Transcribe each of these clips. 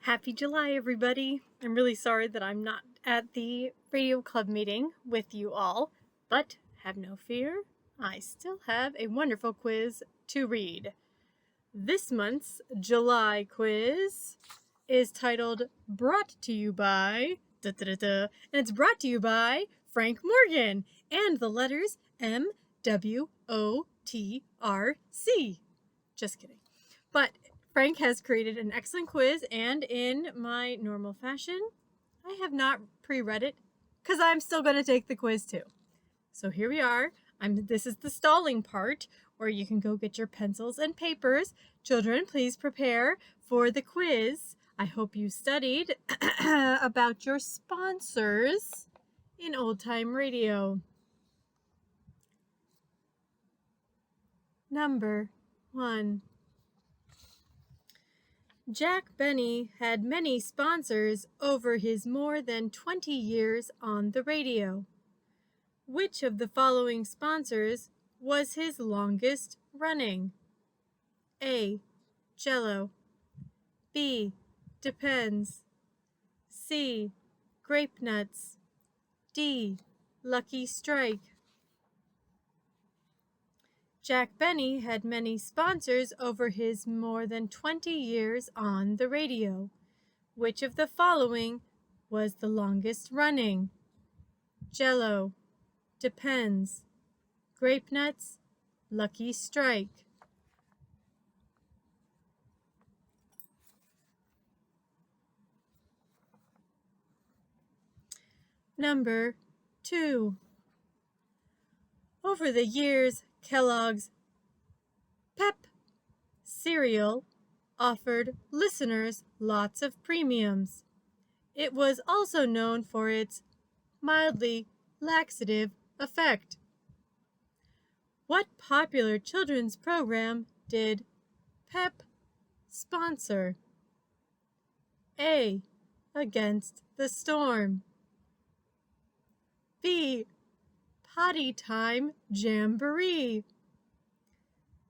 Happy July, everybody. I'm really sorry that I'm not at the radio club meeting with you all, but have no fear, I still have a wonderful quiz to read. This month's July quiz is titled Brought to You by, and it's brought to you by Frank Morgan and the letters MWOTRC. Just kidding. But Frank has created an excellent quiz, and in my normal fashion, I have not pre-read it because I'm still going to take the quiz too. So here we are. This is the stalling part where you can go get your pencils and papers. Children, please prepare for the quiz. I hope you studied about your sponsors in Old Time Radio. Number 1. Jack Benny had many sponsors over his more than 20 years on the radio. Which of the following sponsors was his longest running? A. Jell-O. B. Depends. C. Grape Nuts. D. Lucky Strike. Jack Benny had many sponsors over his more than 20 years on the radio. Which of the following was the longest running? Jell-O, Depends, Grape Nuts, Lucky Strike. Number 2. Over the years, Kellogg's Pep cereal offered listeners lots of premiums. It was also known for its mildly laxative effect. What popular children's program did Pep sponsor? A. Against the Storm. B. Potty Time Jamboree.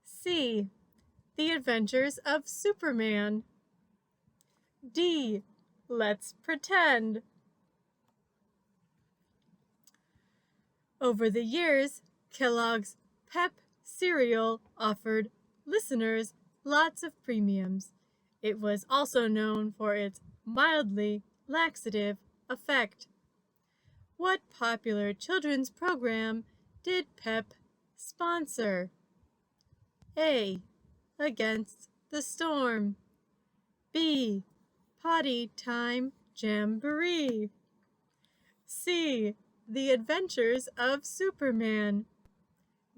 C. The Adventures of Superman. D. Let's Pretend. Over the years, Kellogg's Pep cereal offered listeners lots of premiums. It was also known for its mildly laxative effect. What popular children's program did Pep sponsor? A. Against the Storm. B. Potty Time Jamboree. C. The Adventures of Superman.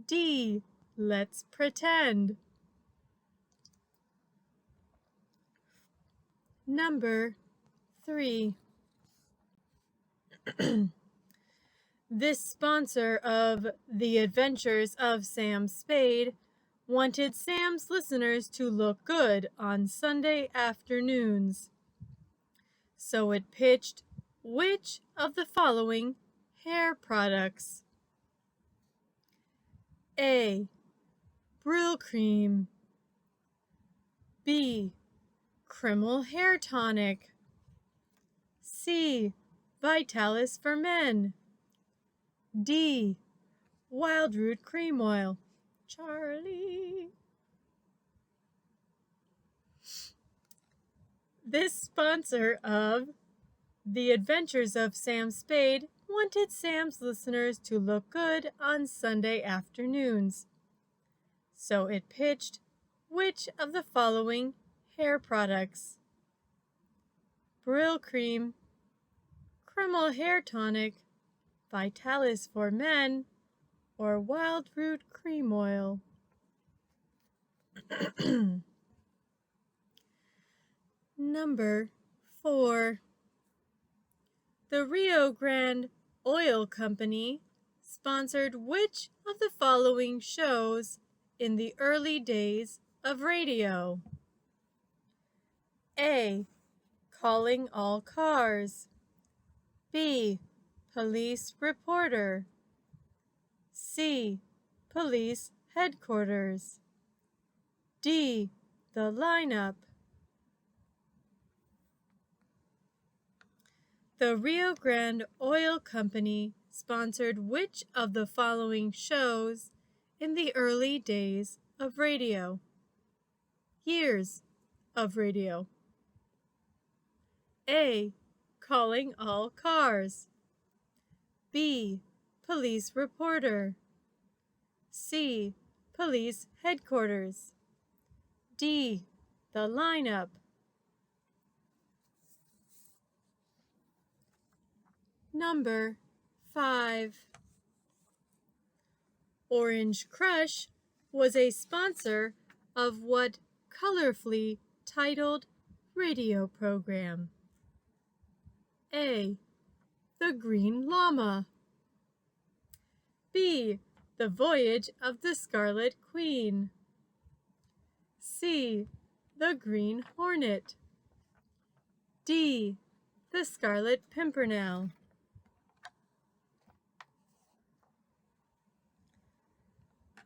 D. Let's Pretend. Number 3. This sponsor of The Adventures of Sam Spade wanted Sam's listeners to look good on Sunday afternoons. So it pitched which of the following hair products? A. Brill Cream. B. Kreml Hair Tonic. C. Vitalis for Men. D. Wild Root Cream Oil. Charlie. This sponsor of The Adventures of Sam Spade wanted Sam's listeners to look good on Sunday afternoons. So it pitched which of the following hair products? Brill Cream, Kreml Hair Tonic, Vitalis for Men, or Wild Root Cream Oil. Number 4. The Rio Grande Oil Company sponsored which of the following shows in the early days of radio? A. Calling All Cars. B. Police Reporter. C. Police Headquarters. D. The Lineup. The Rio Grande Oil Company sponsored which of the following shows in the early days of radio? Years of radio. A. Calling all cars. B. Police reporter. C. Police headquarters. D. The lineup. Number 5. Orange Crush was a sponsor of what colorfully titled radio program? A. The Green Llama. B. The Voyage of the Scarlet Queen. C. The Green Hornet. D. The Scarlet Pimpernel.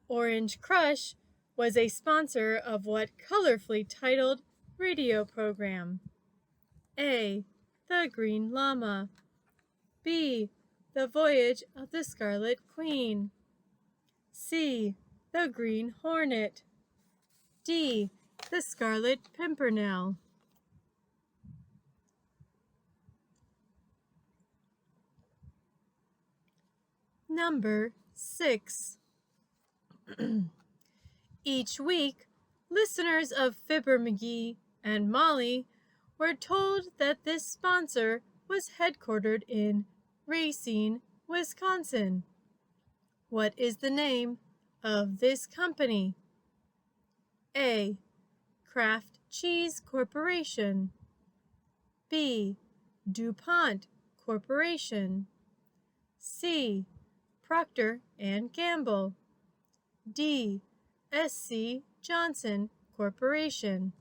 Orange Crush was a sponsor of what colorfully titled radio program? A. The Green Llama. B. The Voyage of the Scarlet Queen. C. The Green Hornet. D. The Scarlet Pimpernel. Number 6. Each week, listeners of Fibber McGee and Molly were told that this sponsor was headquartered in Racine, Wisconsin. What is the name of this company? A. Kraft Cheese Corporation. B. DuPont Corporation. C. Procter & Gamble. D. S.C. Johnson Corporation.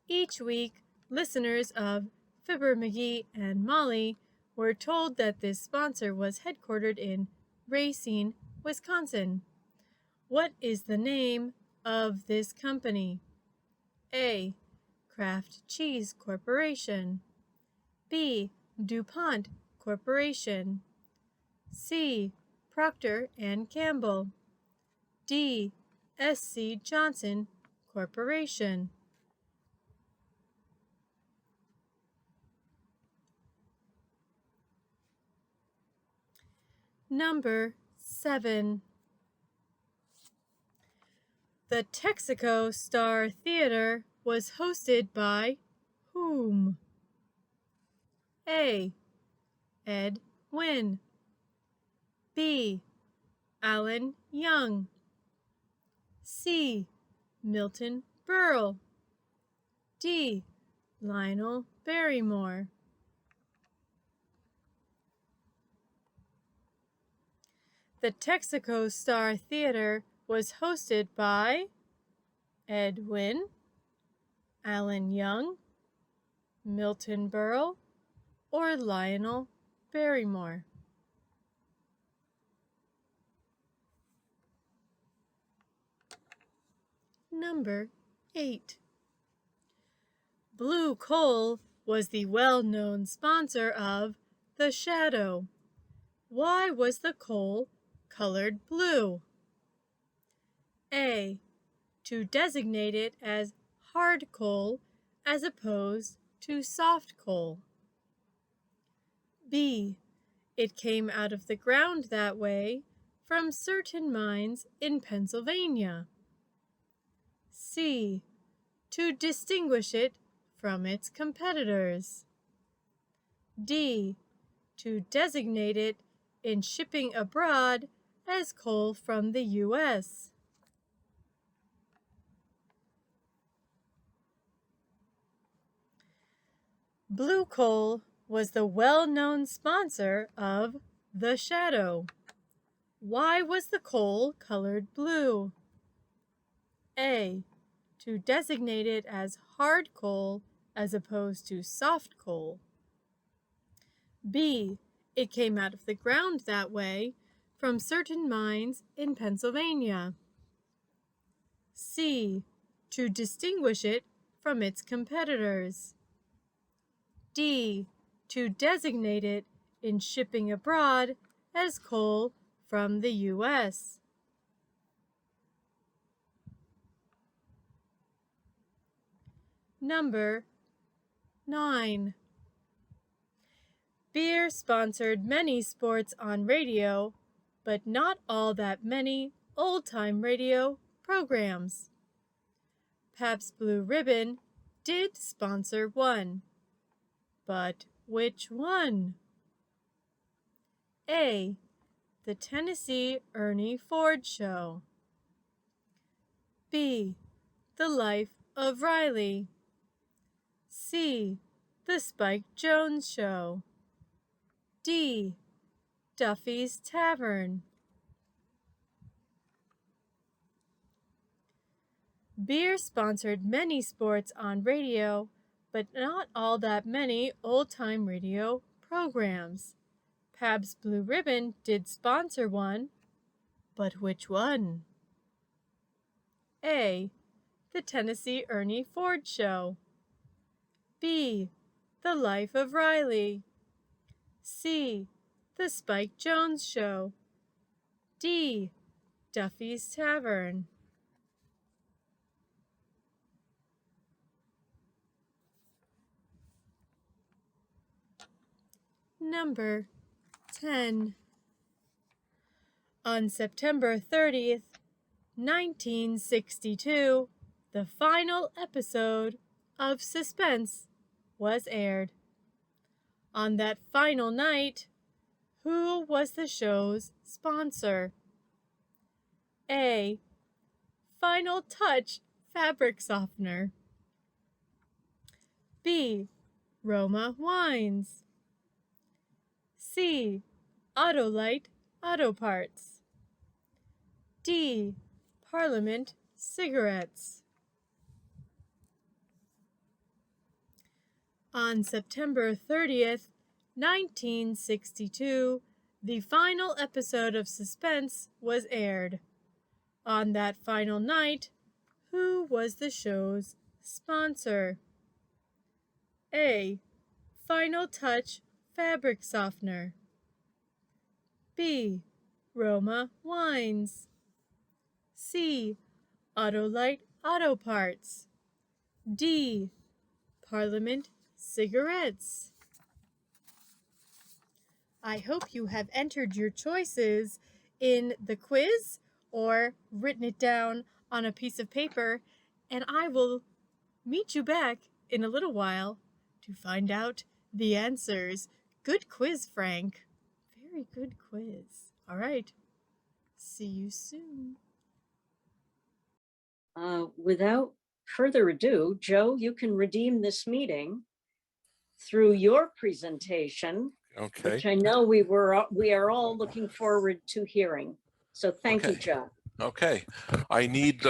Each week, listeners of Fibber McGee and Molly were told that this sponsor was headquartered in Racine, Wisconsin. What is the name of this company? A. Kraft Cheese Corporation. B. DuPont Corporation. C. Procter & Gamble. D. S.C. Johnson Corporation. Number 7. The Texaco Star Theater was hosted by whom? A. Ed Wynn. B. Alan Young. C. Milton Berle. D. Lionel Barrymore. The Texaco Star Theater was hosted by Ed Wynn, Alan Young, Milton Berle, or Lionel Barrymore. Number 8. Blue Coal was the well-known sponsor of The Shadow. Why was the coal colored blue? A. To designate it as hard coal as opposed to soft coal. B. It came out of the ground that way from certain mines in Pennsylvania. C. To distinguish it from its competitors. D. To designate it in shipping abroad as coal from the U.S. Blue Coal was the well-known sponsor of The Shadow. Why was the coal colored blue? A. To designate it as hard coal as opposed to soft coal. B. It came out of the ground that way from certain mines in Pennsylvania. C. To distinguish it from its competitors. D. To designate it in shipping abroad as coal from the U.S. Number 9. Beer sponsored many sports on radio, but not all that many old-time radio programs. Pabst Blue Ribbon did sponsor one, but which one? A. The Tennessee Ernie Ford Show. B. The Life of Riley. C. The Spike Jones Show. D. Duffy's Tavern. Beer sponsored many sports on radio, but not all that many old-time radio programs. Pabst Blue Ribbon did sponsor one, but which one? A. The Tennessee Ernie Ford Show. B. The Life of Riley. C. The Spike Jones Show. D. Duffy's Tavern. Number 10. On September 30th, 1962, the final episode of Suspense was aired. On that final night, who was the show's sponsor? A. Final Touch Fabric Softener. B. Roma Wines. C. Autolite Auto Parts. D. Parliament Cigarettes. On September 30th, 1962, the final episode of Suspense was aired. On that final night, who was the show's sponsor? A. Final Touch Fabric Softener. B. Roma Wines. C. Autolite Auto Parts. D. Parliament Cigarettes. I hope you have entered your choices in the quiz or written it down on a piece of paper, and I will meet you back in a little while to find out the answers. Good quiz, Frank. Very good quiz. All right. See you soon. Without further ado, Joe, you can redeem this meeting through your presentation, Okay. which I know we are all looking forward to hearing. So thank you, Joe. Okay. I need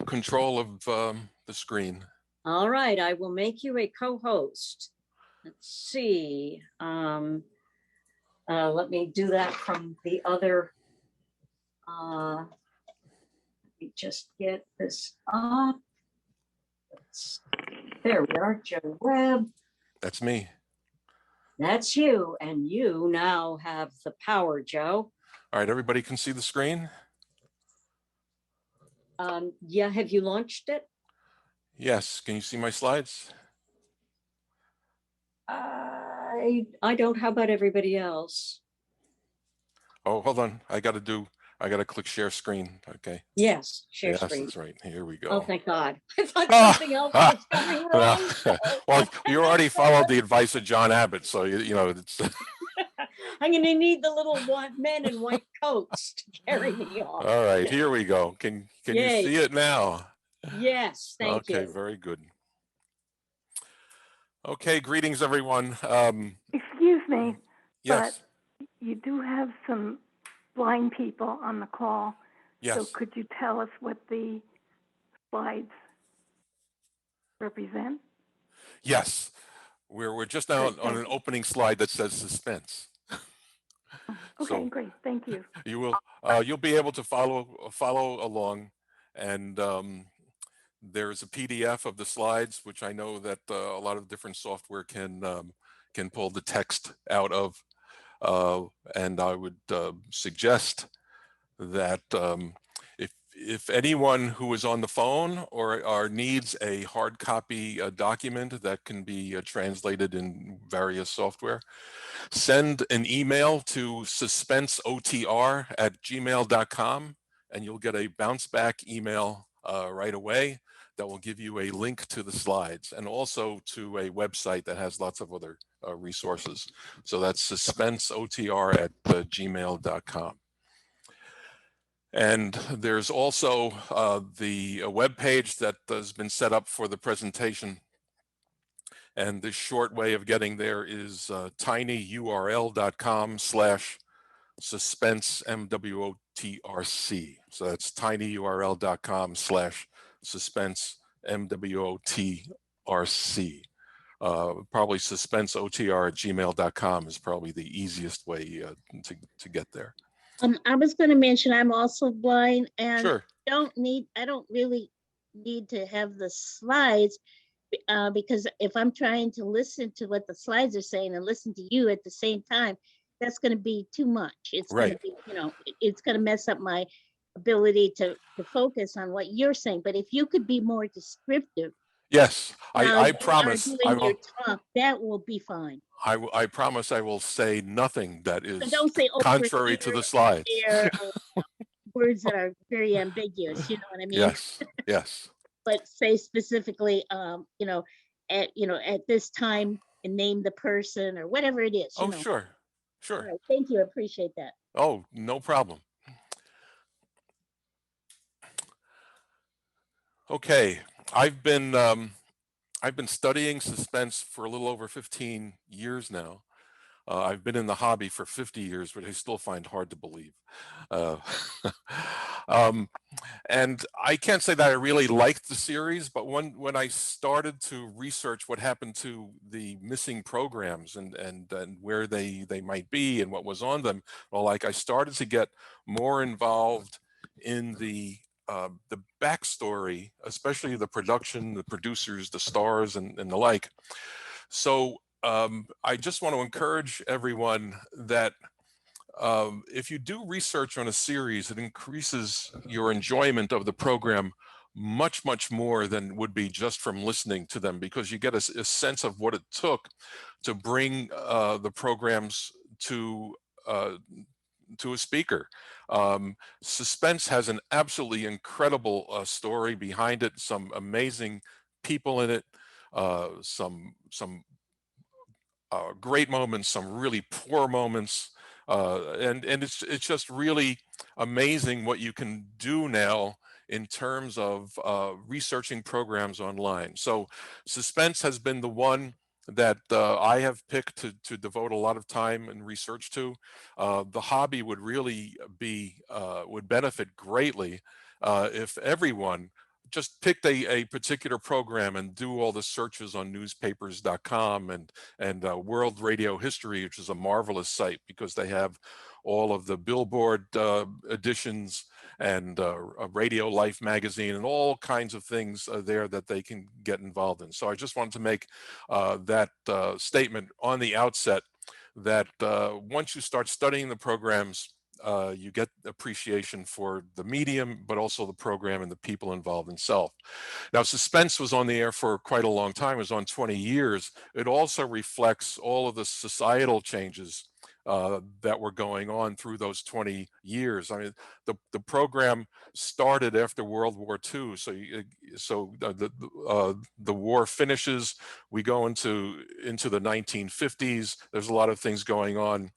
control of the screen. All right, I will make you a co-host. Let's see. Let me do that from the other. Let me just get this up. There we are, Joe Webb. That's me. That's you, and you now have the power, Joe. All right, everybody can see the screen? Yeah, have you launched it? Yes. Can you see my slides? I don't. How about everybody else? Oh, hold on. I got to click share screen. Okay. Yes, share Yes, screen. that's right. Here we go. Oh, thank God. I thought something else was coming wrong. Well, you already followed the advice of John Abbott, so you know it's. I'm going to need the little men in white coats to carry me off. All right, here we go. Can you see it now? Yes, thank you. Okay, very good. Okay, greetings, everyone. Excuse me, Yes. but you do have some blind people on the call. Yes. So could you tell us what the slides represent? Yes. We're just now on an opening slide that says suspense. Okay, So great. Thank you. you'll be able to follow along, and There's a PDF of the slides, which I know that a lot of different software can pull the text out of. And I would suggest that if anyone who is on the phone or needs a hard copy document that can be translated in various software, send an email to suspenseotr@gmail.com, and you'll get a bounce back email right away that will give you a link to the slides and also to a website that has lots of other resources. So that's suspenseotr@gmail.com. And there's also the web page that has been set up for the presentation. And the short way of getting there is tinyurl.com/suspense MWOTRC. So that's tinyurl.com/suspense MWOTRC. Probably suspenseotr@gmail.com is probably the easiest way to get there. I was going to mention I'm also blind, and Sure. I don't really need to have the slides because if I'm trying to listen to what the slides are saying and listen to you at the same time, that's going to be too much. It's going to Right. be, it's going to mess up my ability to focus on what you're saying. But if you could be more descriptive, Yes, while I you promise are I doing your will. talk, that will be fine. I promise I will say nothing that So is don't say over contrary here to the and slides. there, words that are very ambiguous. You know what I mean? Yes, yes. But say specifically, at this time, and name the person or whatever it is. Oh, sure, All sure. right, thank you. I appreciate that. Oh, no problem. Okay, I've been studying suspense for a little over 15 years now. I've been in the hobby for 50 years, but I still find hard to believe. Uh, um, and I can't say that I really liked the series, but when I started to research what happened to the missing programs and where they might be and what was on them, well, like I started to get more involved in the backstory, especially the production, the producers, the stars, and the like. So I just want to encourage everyone that if you do research on a series, it increases your enjoyment of the program much more than would be just from listening to them, because you get a sense of what it took to bring the programs to a speaker. Suspense has an absolutely incredible story behind it, some amazing people in it, some great moments, some really poor moments, and it's just really amazing what you can do now in terms of researching programs online. So Suspense has been the one that I have picked to devote a lot of time and research to. The hobby would really would benefit greatly if everyone just picked a particular program and do all the searches on newspapers.com and World Radio History, which is a marvelous site because they have all of the Billboard editions and Radio Life magazine and all kinds of things there that they can get involved in. So I just wanted to make that statement on the outset that once you start studying the programs, you get appreciation for the medium, but also the program and the people involved itself. Now, Suspense was on the air for quite a long time. It was on 20 years. It also reflects all of the societal changes that were going on through those 20 years. I mean, the program started after World War II. So the war finishes. We go into the 1950s. There's a lot of things going on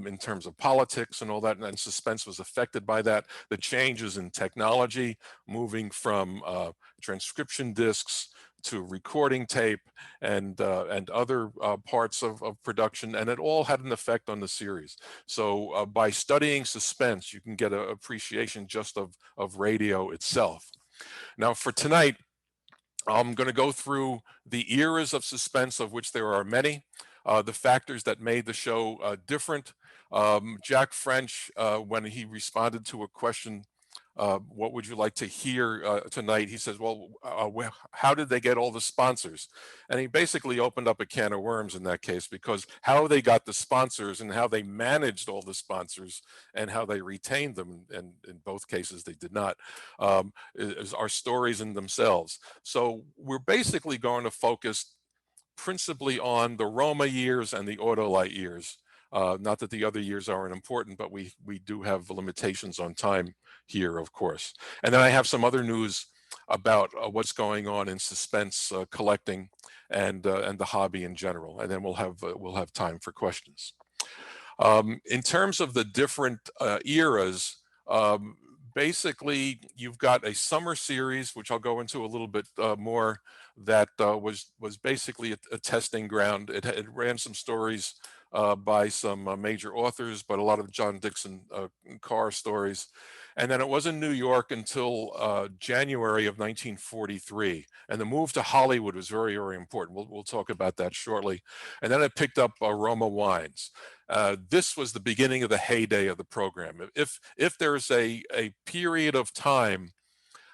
in terms of politics and all that, and Suspense was affected by that. The changes in technology, moving from transcription discs to recording tape and other parts of production, and it all had an effect on the series. So by studying Suspense, you can get an appreciation just of radio itself. Now for tonight, I'm going to go through the eras of Suspense, of which there are many, the factors that made the show different. Jack French, when he responded to a question what would you like to hear tonight? He says, well, how did they get all the sponsors? And he basically opened up a can of worms in that case, because how they got the sponsors and how they managed all the sponsors and how they retained them, and in both cases they did not, are stories in themselves. So we're basically going to focus principally on the Roma years and the Autolite years. Not that the other years aren't important, but we do have limitations on time here, of course. And then I have some other news about what's going on in suspense collecting and the hobby in general. And then we'll have time for questions. In terms of the different eras, basically you've got a summer series, which I'll go into a little bit more, that was basically a testing ground. It ran some stories by some major authors, but a lot of John Dixon Carr stories. And then it was in New York until January of 1943. And the move to Hollywood was very, very important. We'll talk about that shortly. And then it picked up Roma Wines. This was the beginning of the heyday of the program. If there's a period of time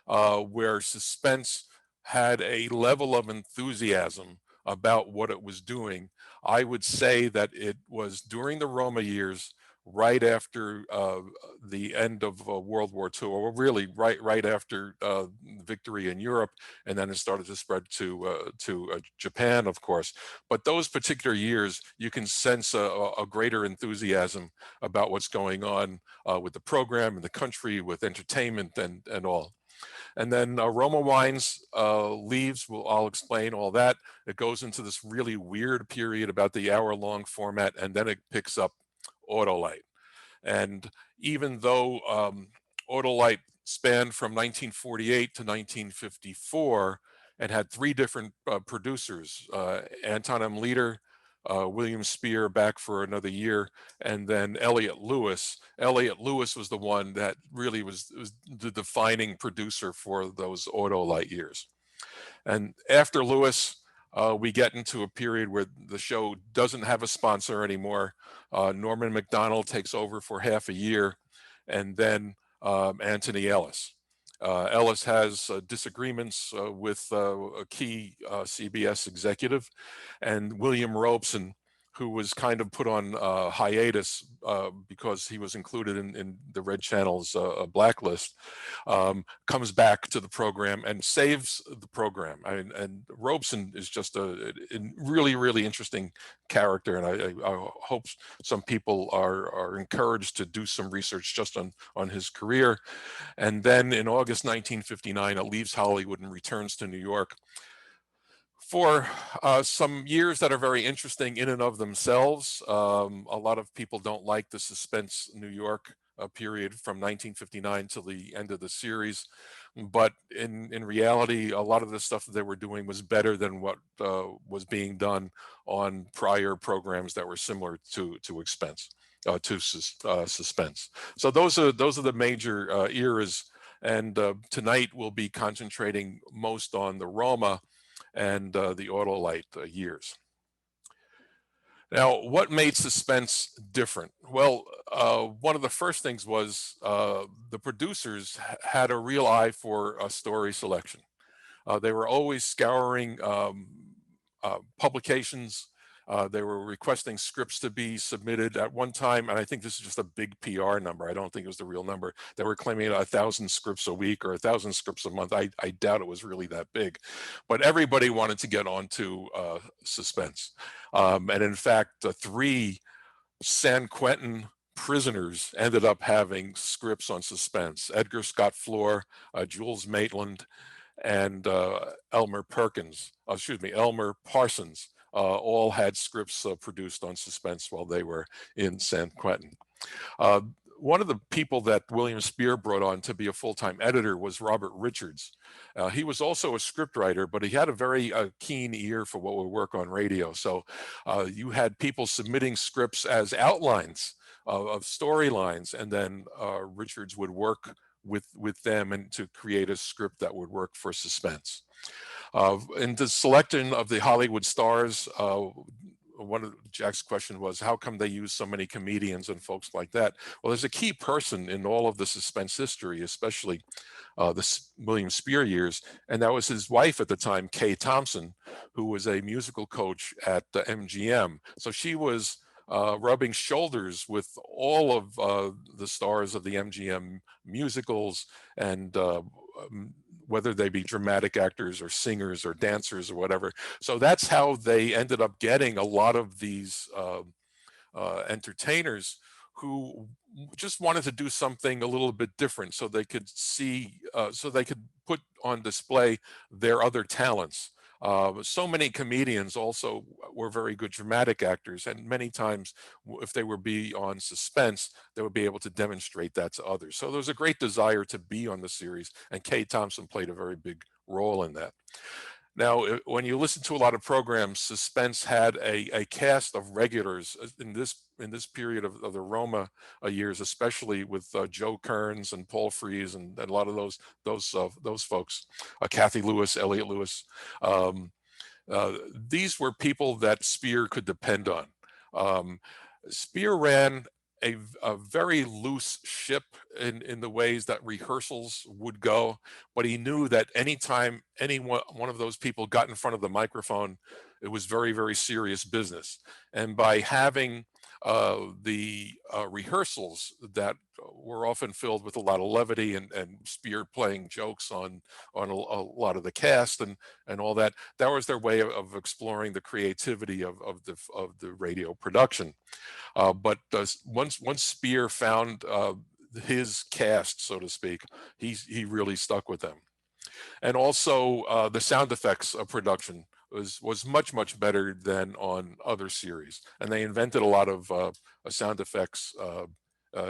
where Suspense had a level of enthusiasm about what it was doing, I would say that it was during the Roma years, right after the end of World War II, or really right after victory in Europe, and then it started to spread to Japan, of course. But those particular years, you can sense a greater enthusiasm about what's going on with the program and the country, with entertainment and all. And then Roma Wines leaves. I'll explain all that. It goes into this really weird period about the hour-long format, and then it picks up Autolite. And even though Autolite spanned from 1948 to 1954 and had three different producers, Anton M. Leader, William Spear back for another year, and then Elliot Lewis. Elliot Lewis was the one that really was the defining producer for those Autolite years. And after Lewis, we get into a period where the show doesn't have a sponsor anymore. Norman MacDonald takes over for half a year, and then Anthony Ellis. Ellis has disagreements with a key CBS executive, and William Robeson, who was kind of put on hiatus because he was included in the Red Channel's blacklist, comes back to the program and saves the program. And Robeson is just a really, really interesting character, and I hope some people are encouraged to do some research just on his career. And then in August 1959, it leaves Hollywood and returns to New York for some years that are very interesting in and of themselves. A lot of people don't like the Suspense New York period from 1959 till the end of the series, but in reality, a lot of the stuff that they were doing was better than what was being done on prior programs that were similar to Suspense. So those are the major eras, and tonight we'll be concentrating most on the Roma and the Autolite years. Now, what made Suspense different? Well, one of the first things was the producers had a real eye for story selection. They were always scouring publications. They were requesting scripts to be submitted at one time, and I think this is just a big PR number. I don't think it was the real number. They were claiming 1,000 scripts a week or 1,000 scripts a month. I doubt it was really that big, but everybody wanted to get onto Suspense. And in fact, 3 San Quentin prisoners ended up having scripts on Suspense: Edgar Scott Floor, Jules Maitland, and Elmer Parsons. All had scripts produced on Suspense while they were in San Quentin. One of the people that William Spear brought on to be a full-time editor was Robert Richards. He was also a scriptwriter, but he had a very keen ear for what would work on radio. So you had people submitting scripts as outlines of storylines, and then Richards would work with them and to create a script that would work for Suspense. In the selection of the Hollywood stars, one of Jack's question was, how come they use so many comedians and folks like that? Well, there's a key person in all of the Suspense history, especially the William Spear years, and that was his wife at the time, Kay Thompson, who was a musical coach at MGM. So she was rubbing shoulders with all of the stars of the MGM musicals, and whether they be dramatic actors or singers or dancers or whatever. So that's how they ended up getting a lot of these entertainers who just wanted to do something a little bit different, so they could see, so they could put on display their other talents. So many comedians also were very good dramatic actors, and many times if they would be on Suspense, they would be able to demonstrate that to others. So there was a great desire to be on the series, and Kay Thompson played a very big role in that. Now, when you listen to a lot of programs, Suspense had a cast of regulars in this period of the Roma years, especially with Joe Kearns and Paul Frees and a lot of those folks, Kathy Lewis, Elliot Lewis. These were people that Spear could depend on. Spear ran a very loose ship in the ways that rehearsals would go, but he knew that anytime any one of those people got in front of the microphone, it was very, very serious business. And by having the rehearsals that were often filled with a lot of levity and Spear playing jokes on a lot of the cast and all that, that was their way of exploring the creativity of the radio production. But once Spear found his cast, so to speak, he really stuck with them. And also the sound effects of production was much better than on other series, and they invented a lot of sound effects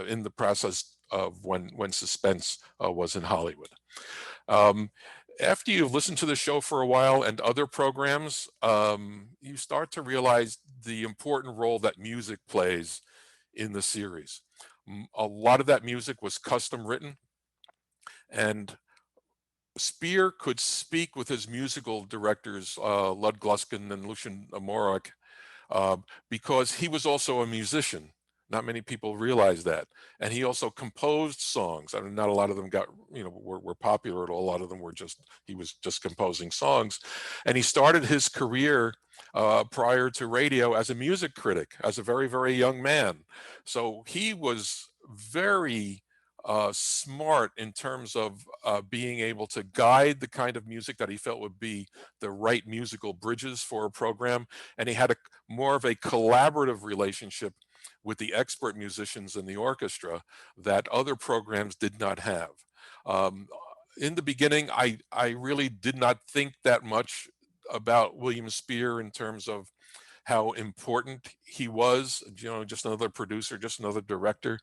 in the process of when Suspense was in Hollywood. After you've listened to the show for a while and other programs, you start to realize the important role that music plays in the series. A lot of that music was custom written, and Spear could speak with his musical directors, Lud Gluskin and Lucien Morak, because he was also a musician. Not many people realize that. And he also composed songs. I mean, not a lot of them were popular at all. A lot of them were he was just composing songs. And he started his career prior to radio as a music critic, as a very, very young man. So he was very smart in terms of being able to guide the kind of music that he felt would be the right musical bridges for a program. And he had more of a collaborative relationship with the expert musicians in the orchestra that other programs did not have. In the beginning, I really did not think that much about William Spear in terms of how important he was, just another producer, just another director.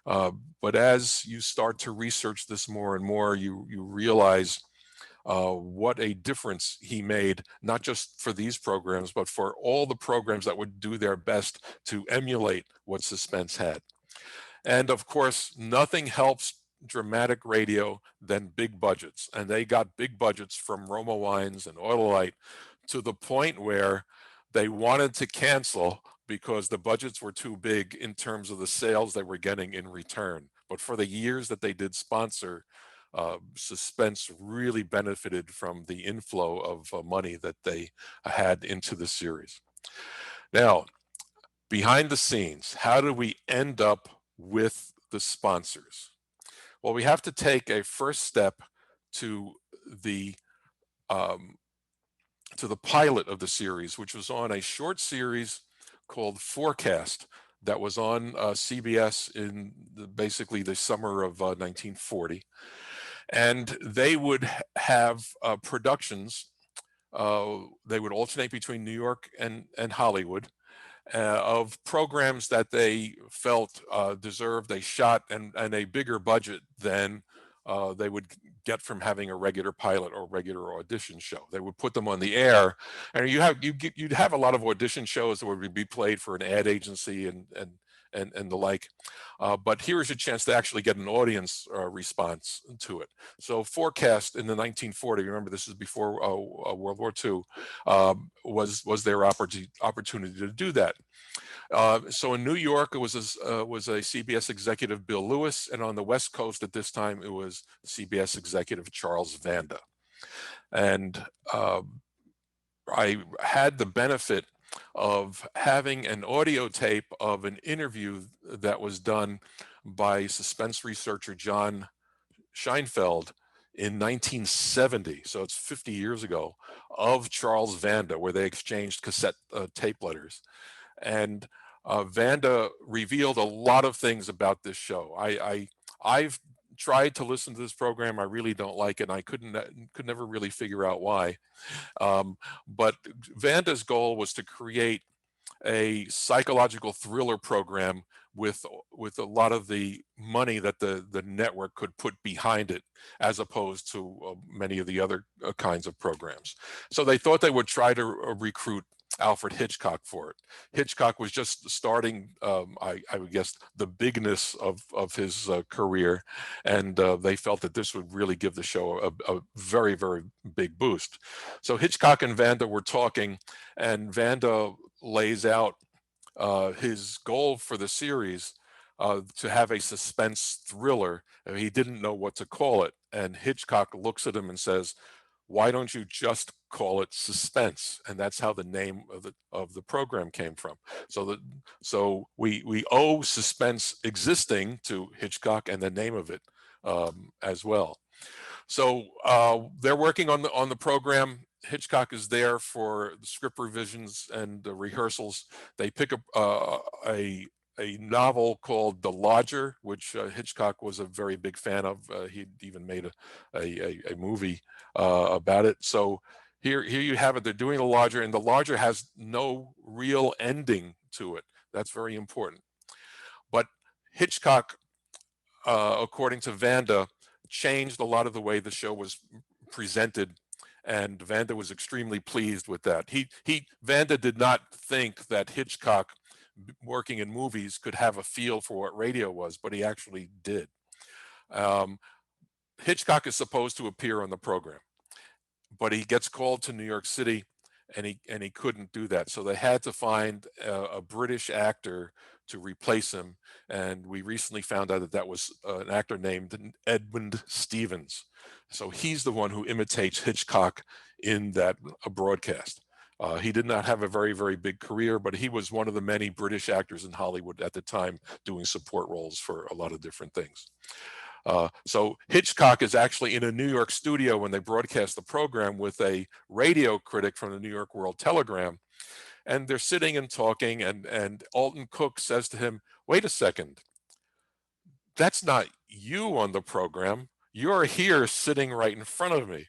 But as you start to research this more and more, you realize what a difference he made, not just for these programs, but for all the programs that would do their best to emulate what Suspense had. And of course, nothing helps dramatic radio than big budgets. And they got big budgets from Roma Wines and Autolite to the point where they wanted to cancel because the budgets were too big in terms of the sales they were getting in return. But for the years that they did sponsor, Suspense really benefited from the inflow of money that they had into the series. Now, behind the scenes, how do we end up with the sponsors? Well, we have to take a first step to the pilot of the series, which was on a short series called Forecast that was on CBS in basically the summer of 1940. And they would have productions. They would alternate between New York and Hollywood of programs that they felt deserved a shot and a bigger budget than they would get from having a regular pilot or regular audition show. They would put them on the air, and you'd have a lot of audition shows that would be played for an ad agency and and the like. But here's a chance to actually get an audience response to it. So Forecast in the 1940, remember this is before World War II, was their opportunity to do that. So in New York, it was a CBS executive, Bill Lewis, and on the West Coast at this time, it was CBS executive Charles Vanda. And I had the benefit of having an audio tape of an interview that was done by suspense researcher John Scheinfeld in 1970, so it's 50 years ago, of Charles Vanda, where they exchanged cassette tape letters. And Vanda revealed a lot of things about this show. I've tried to listen to this program. I really don't like it. And I could never really figure out why. But Vanda's goal was to create a psychological thriller program with a lot of the money that the network could put behind it, as opposed to many of the other kinds of programs. So they thought they would try to recruit Alfred Hitchcock for it. Hitchcock was just starting, I would guess, the bigness of his career, and they felt that this would really give the show a very, very big boost. So Hitchcock and Vanda were talking, and Vanda lays out his goal for the series to have a suspense thriller. He didn't know what to call it, and Hitchcock looks at him and says, "Why don't you just call it Suspense?" And that's how the name of the program came from. So we owe Suspense existing to Hitchcock and the name of it as well. So they're working on the program. Hitchcock is there for the script revisions and the rehearsals. They pick up a novel called The Lodger, which Hitchcock was a very big fan of. He even made a movie about it. So here you have it. They're doing The Lodger, and The Lodger has no real ending to it. That's very important. But Hitchcock, according to Vanda, changed a lot of the way the show was presented, and Vanda was extremely pleased with that. Vanda did not think that Hitchcock, working in movies, could have a feel for what radio was, but he actually did. Hitchcock is supposed to appear on the program, but he gets called to New York City, and he couldn't do that. So they had to find a British actor to replace him, and we recently found out that was an actor named Edmund Stevens. So he's the one who imitates Hitchcock in that broadcast. He did not have a very, very big career, but he was one of the many British actors in Hollywood at the time doing support roles for a lot of different things. So Hitchcock is actually in a New York studio when they broadcast the program with a radio critic from the New York World Telegram. And they're sitting and talking, and Alton Cook says to him, "Wait a second, that's not you on the program. You're here sitting right in front of me."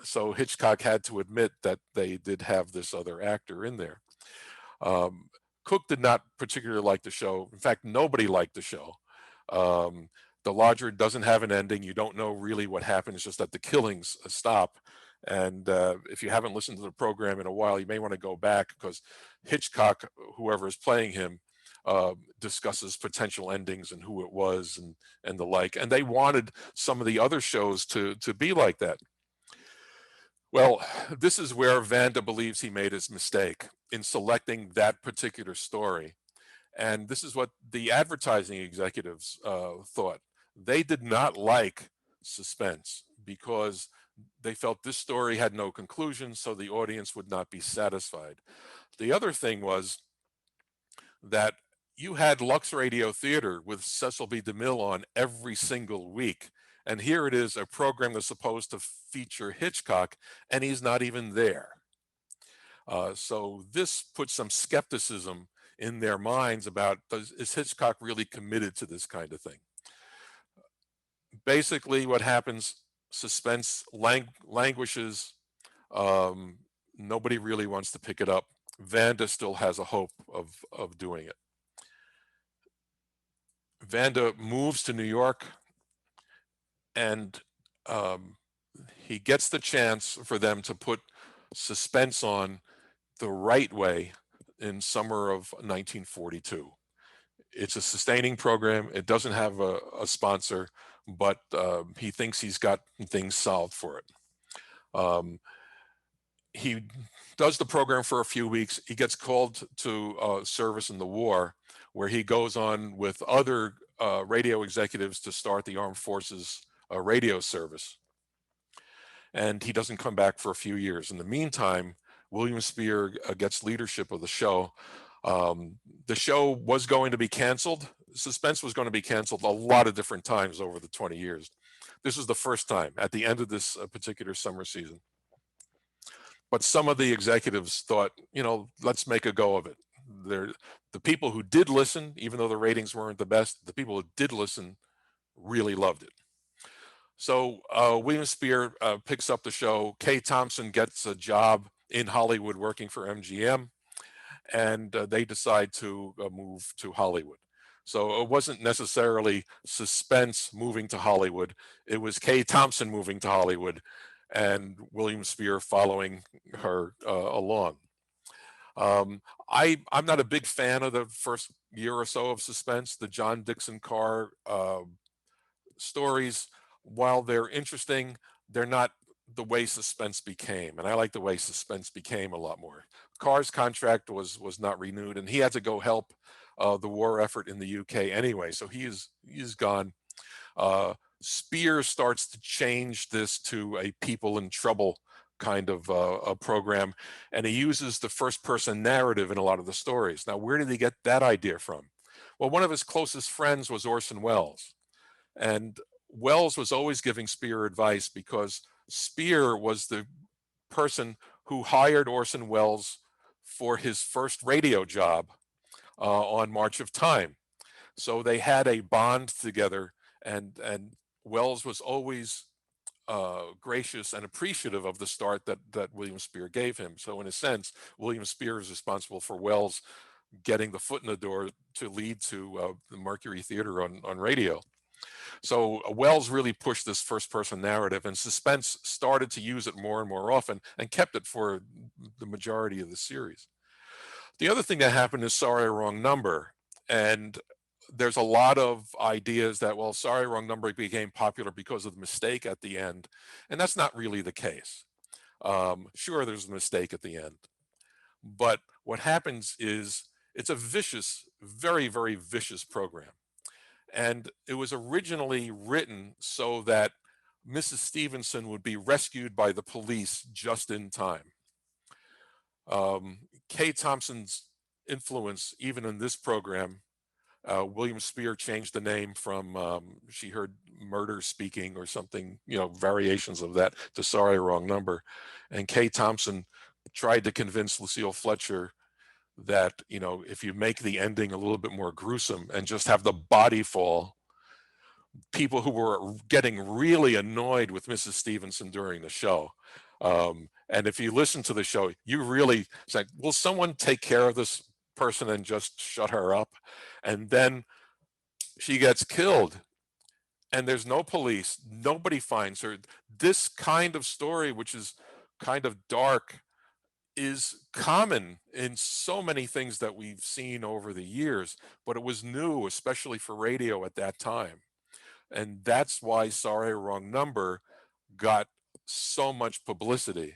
So Hitchcock had to admit that they did have this other actor in there. Cook did not particularly like the show. In fact, nobody liked the show. The Lodger doesn't have an ending. You don't know really what happened. It's just that the killings stop. And if you haven't listened to the program in a while, you may want to go back, because Hitchcock, whoever is playing him, discusses potential endings and who it was and the like. And they wanted some of the other shows to be like that. Well, this is where Vanda believes he made his mistake in selecting that particular story. And this is what the advertising executives thought. They did not like Suspense because they felt this story had no conclusion, so the audience would not be satisfied. The other thing was that you had Lux Radio Theater with Cecil B. DeMille on every single week. And here it is, a program that's supposed to feature Hitchcock, and he's not even there. So this puts some skepticism in their minds about, is Hitchcock really committed to this kind of thing? Basically, what happens, Suspense languishes. Nobody really wants to pick it up. Vanda still has a hope of doing it. Vanda moves to New York, and he gets the chance for them to put Suspense on the right way in summer of 1942. It's a sustaining program. It doesn't have a sponsor, but he thinks he's got things solved for it. He does the program for a few weeks. He gets called to service in the war, where he goes on with other radio executives to start the Armed Forces radio service. And he doesn't come back for a few years. In the meantime, William Spear gets leadership of the show. The show was going to be canceled. Suspense was going to be canceled a lot of different times over the 20 years. This was the first time at the end of this particular summer season. But some of the executives thought, let's make a go of it. The people who did listen, even though the ratings weren't the best, the people who did listen really loved it. So William Spear picks up the show. Kay Thompson gets a job in Hollywood working for MGM, and they decide to move to Hollywood. So it wasn't necessarily Suspense moving to Hollywood. It was Kay Thompson moving to Hollywood and William Spear following her along. I'm not a big fan of the first year or so of Suspense. The John Dixon Carr stories, while they're interesting, they're not the way Suspense became. And I like the way Suspense became a lot more. Carr's contract was not renewed, and he had to go help the war effort in the UK anyway. So he is gone. Spear starts to change this to a people in trouble kind of a program, and he uses the first person narrative in a lot of the stories. Now, where did he get that idea from? Well, one of his closest friends was Orson Welles, and Welles was always giving Spear advice because Spear was the person who hired Orson Welles for his first radio job on March of Time. So they had a bond together, and Welles was always gracious and appreciative of the start that William Spear gave him. So in a sense, William Spear is responsible for Welles getting the foot in the door to lead to the Mercury Theater on radio. So Welles really pushed this first person narrative, and Suspense started to use it more and more often and kept it for the majority of the series. The other thing that happened is Sorry, Wrong Number. And there's a lot of ideas that, well, Sorry, Wrong Number became popular because of the mistake at the end. And that's not really the case. Sure, there's a mistake at the end. But what happens is it's a vicious, very, very vicious program. And it was originally written so that Mrs. Stevenson would be rescued by the police just in time. Kay Thompson's influence, even in this program, William Spear changed the name from, she heard murder speaking or something, variations of that, to Sorry, Wrong Number. And Kay Thompson tried to convince Lucille Fletcher that, if you make the ending a little bit more gruesome and just have the body fall, people who were getting really annoyed with Mrs. Stevenson during the show. And if you listen to the show, you really say, will someone take care of this person and just shut her up? And then she gets killed and there's no police, nobody finds her. This kind of story, which is kind of dark, is common in so many things that we've seen over the years, but it was new, especially for radio at that time. And that's why Sorry, Wrong Number got so much publicity,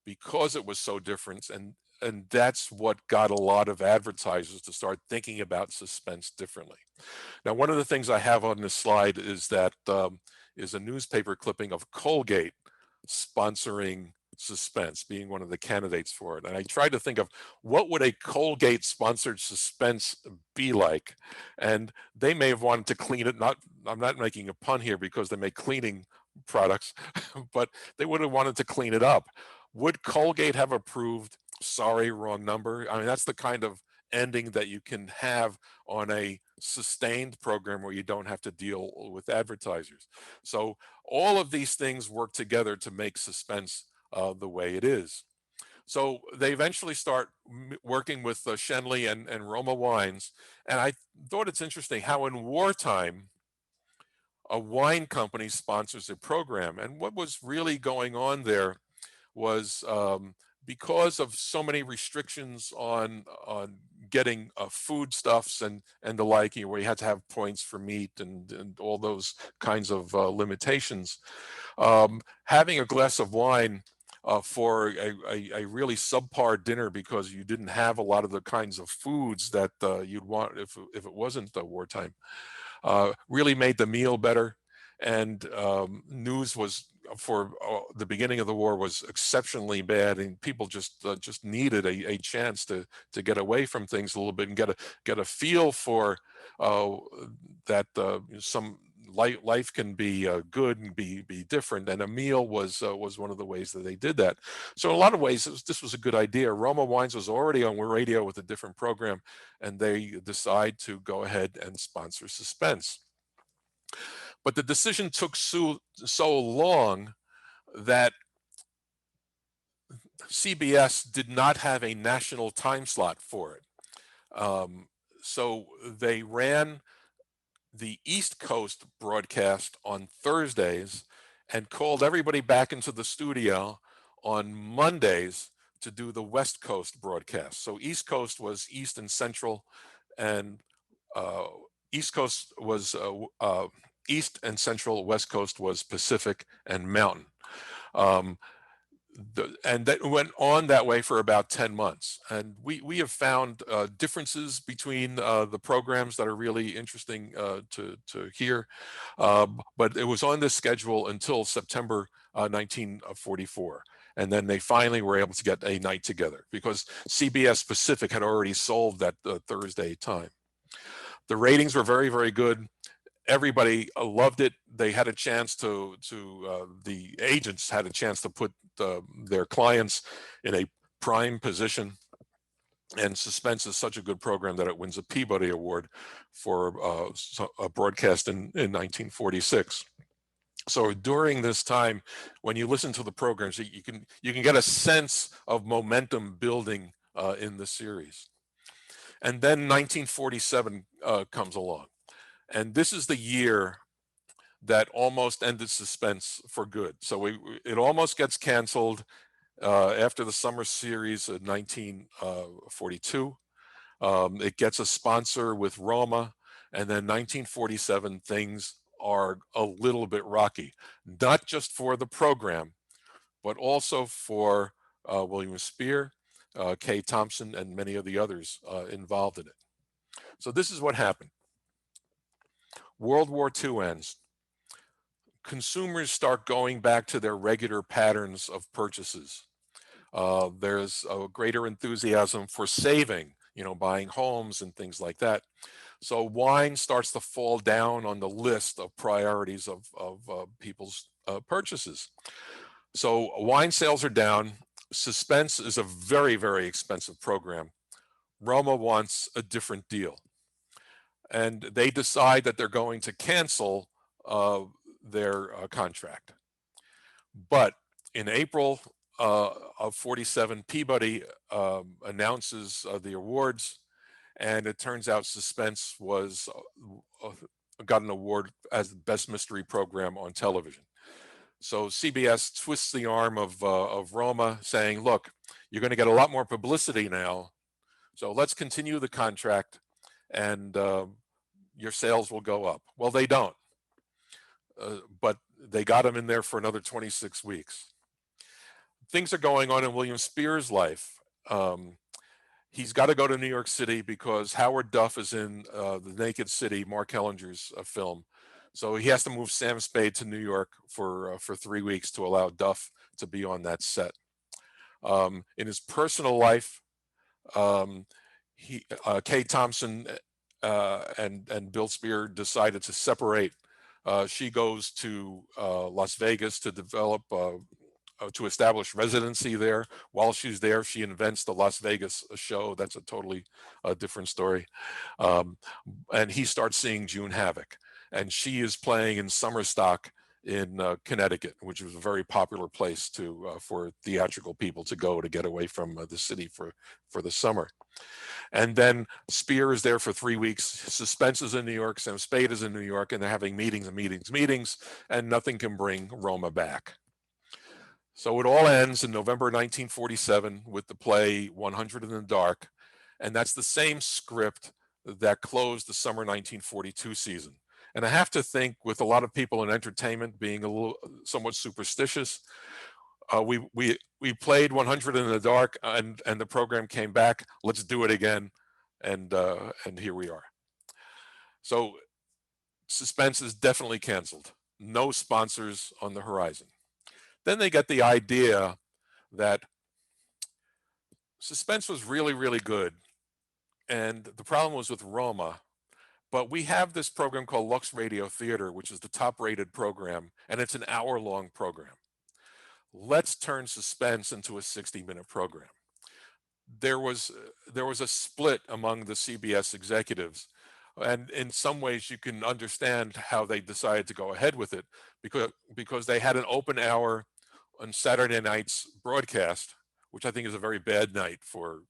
because it was so different. And that's what got a lot of advertisers to start thinking about Suspense differently. Now, one of the things I have on this slide is that is a newspaper clipping of Colgate sponsoring Suspense, being one of the candidates for it. And I tried to think of what would a Colgate sponsored Suspense be like. And they may have wanted to clean it. I'm not making a pun here because they make cleaning products, but they would have wanted to clean it up. Would Colgate have approved Sorry, Wrong Number? I mean, that's the kind of ending that you can have on a sustained program where you don't have to deal with advertisers. So all of these things work together to make Suspense the way it is. So they eventually start working with Shenley and Roma Wines. And I thought it's interesting how in wartime, a wine company sponsors a program. And what was really going on there was because of so many restrictions on getting foodstuffs and the like, where you had to have points for meat and all those kinds of limitations, having a glass of wine for a really subpar dinner because you didn't have a lot of the kinds of foods that you'd want if it wasn't wartime, really made the meal better. And news was, for the beginning of the war, was exceptionally bad, and people just needed a chance to get away from things a little bit and get a feel for that some life can be good and be different, and a meal was one of the ways that they did that. So in a lot of ways, this was a good idea. Roma Wines was already on radio with a different program, and they decide to go ahead and sponsor Suspense. But the decision took so long that CBS did not have a national time slot for it. So they ran the East Coast broadcast on Thursdays and called everybody back into the studio on Mondays to do the West Coast broadcast. So East Coast was East and Central, and East Coast was East and Central, West Coast was Pacific and Mountain. And that went on that way for about 10 months. And we have found differences between the programs that are really interesting to hear. But it was on this schedule until September 1944. And then they finally were able to get a night together because CBS Pacific had already solved that Thursday time. The ratings were very, very good. Everybody loved it. They had a chance the agents had a chance to put their clients in a prime position. And Suspense is such a good program that it wins a Peabody Award for a broadcast in 1946. So during this time, when you listen to the programs, you can get a sense of momentum building in the series. And then 1947 comes along. And this is the year that almost ended Suspense for good. So it almost gets canceled after the summer series of 1942. It gets a sponsor with Roma, and then 1947 things are a little bit rocky, not just for the program, but also for William Spear, Kay Thompson, and many of the others involved in it. So this is what happened. World War II ends. Consumers start going back to their regular patterns of purchases. There's a greater enthusiasm for saving, buying homes and things like that. So wine starts to fall down on the list of priorities of people's purchases. So wine sales are down. Suspense is a very, very expensive program. Roma wants a different deal. And they decide that they're going to cancel their contract. But in April of 47, Peabody announces the awards, and it turns out Suspense got an award as the best mystery program on television. So CBS twists the arm of Roma, saying, look, you're going to get a lot more publicity now, so let's continue the contract, and your sales will go up. Well, they don't. But they got him in there for another 26 weeks. Things are going on in William Spear's life. He's got to go to New York City because Howard Duff is in The Naked City, Mark Hellinger's film. So he has to move Sam Spade to New York for 3 weeks to allow Duff to be on that set. In his personal life, Kay Thompson and Bill Spear decided to separate. She goes to Las Vegas to develop, to establish residency there. While she's there, she invents the Las Vegas show. That's a totally different story. And he starts seeing June Havoc. And she is playing in summer stock in Connecticut, which was a very popular place for theatrical people to go to get away from the city for the summer. And then Spear is there for 3 weeks. Suspense is in New York. Sam Spade is in New York, and they're having meetings, and nothing can bring Roma back. So it all ends in November 1947 with the play 100 in the Dark, and that's the same script that closed the summer 1942 season. And I have to think, with a lot of people in entertainment being a little somewhat superstitious, we played 100 in the Dark, and the program came back. Let's do it again, and here we are. So Suspense is definitely canceled. No sponsors on the horizon. Then they get the idea that Suspense was really, really good, and the problem was with Roma. But we have this program called Lux Radio Theater, which is the top-rated program, and it's an hour-long program. Let's turn Suspense into a 60-minute program. There was a split among the CBS executives, and in some ways you can understand how they decided to go ahead with it, because they had an open hour on Saturday night's broadcast, which I think is a very bad night for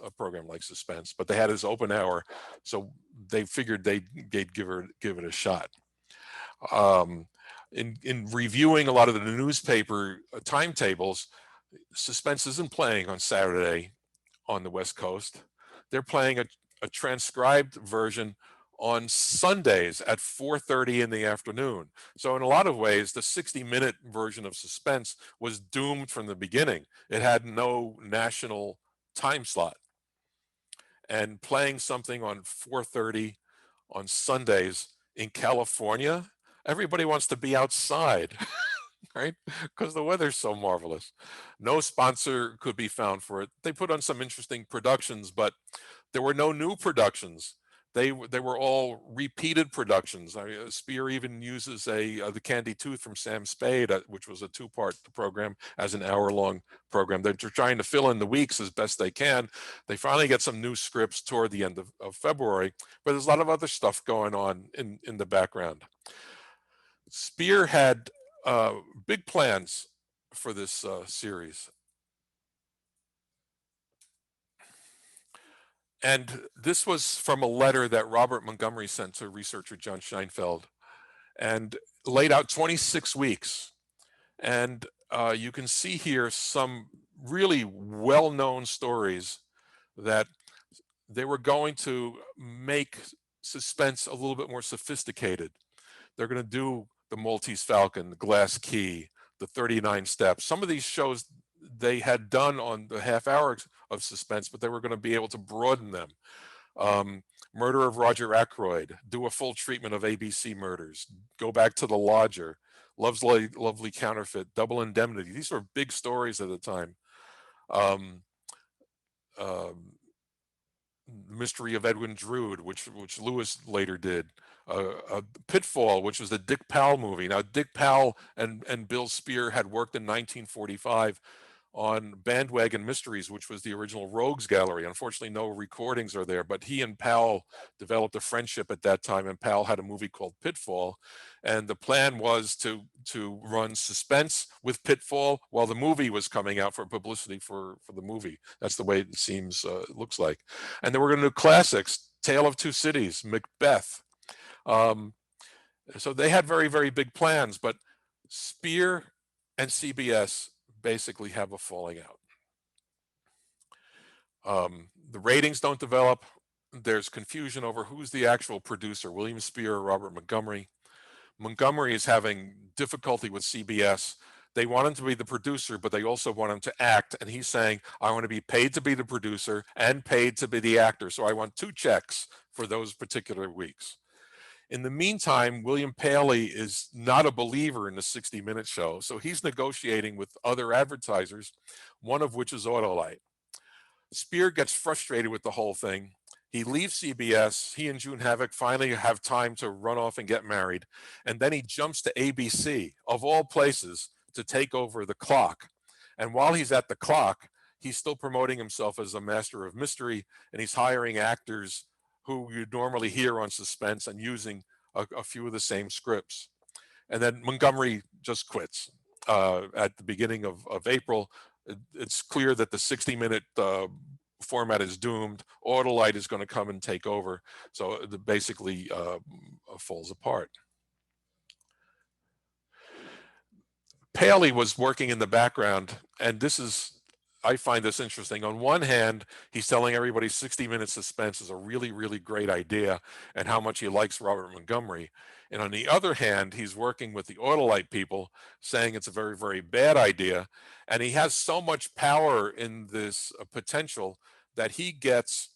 a program like Suspense. But they had this open hour, so they figured they'd give it a shot. In reviewing a lot of the newspaper timetables, Suspense isn't playing on Saturday on the West Coast. They're playing a transcribed version on Sundays at 4:30 in the afternoon. So in a lot of ways, the 60-minute version of Suspense was doomed from the beginning. It had no national time slot. And playing something on 4:30 on Sundays in California, everybody wants to be outside, right? Because the weather's so marvelous. No sponsor could be found for it. They put on some interesting productions, but there were no new productions. They were all repeated productions. Spear even uses the Candy Tooth from Sam Spade, which was a two-part program, as an hour-long program. They're trying to fill in the weeks as best they can. They finally get some new scripts toward the end of February, but there's a lot of other stuff going on in the background. Spear had big plans for this series. And this was from a letter that Robert Montgomery sent to researcher John Scheinfeld, and laid out 26 weeks. And you can see here some really well-known stories that they were going to make Suspense a little bit more sophisticated. They're going to do the Maltese Falcon, the Glass Key, the 39 Steps. Some of these shows they had done on the half hour of Suspense, but they were going to be able to broaden them. Murder of Roger Ackroyd, do a full treatment of ABC murders, go back to The Lodger, Love's Lovely Counterfeit, Double Indemnity. These were big stories at the time. Mystery of Edwin Drood, which Lewis later did. Pitfall, which was the Dick Powell movie. Now, Dick Powell and Bill Spear had worked in 1945 on Bandwagon Mysteries, which was the original Rogues Gallery. Unfortunately, no recordings are there, but he and Powell developed a friendship at that time, and Powell had a movie called Pitfall. And the plan was to run Suspense with Pitfall while the movie was coming out, for publicity for the movie. That's the way it seems, looks like. And then we're going to do classics, Tale of Two Cities, Macbeth. So they had very, very big plans, but Spear and CBS basically have a falling out. The ratings don't develop. There's confusion over who's the actual producer, William Spear or Robert Montgomery. Montgomery is having difficulty with CBS. They want him to be the producer, but they also want him to act. And he's saying, I want to be paid to be the producer and paid to be the actor. So I want 2 checks for those particular weeks. In the meantime, William Paley is not a believer in the 60-minute show. So he's negotiating with other advertisers, one of which is Autolite. Spear gets frustrated with the whole thing. He leaves CBS. He and June Havoc finally have time to run off and get married. And then he jumps to ABC, of all places, to take over the clock. And while he's at the clock, he's still promoting himself as a master of mystery, and he's hiring actors who you'd normally hear on Suspense and using a few of the same scripts. And then Montgomery just quits. At the beginning of April, it's clear that the 60-minute format is doomed. Autolite is going to come and take over. So it basically falls apart. Paley was working in the background, and I find this interesting. On one hand, he's telling everybody 60-minute suspense is a really, really great idea and how much he likes Robert Montgomery. And on the other hand, he's working with the Autolite people saying it's a very, very bad idea. And he has so much power in this potential that he gets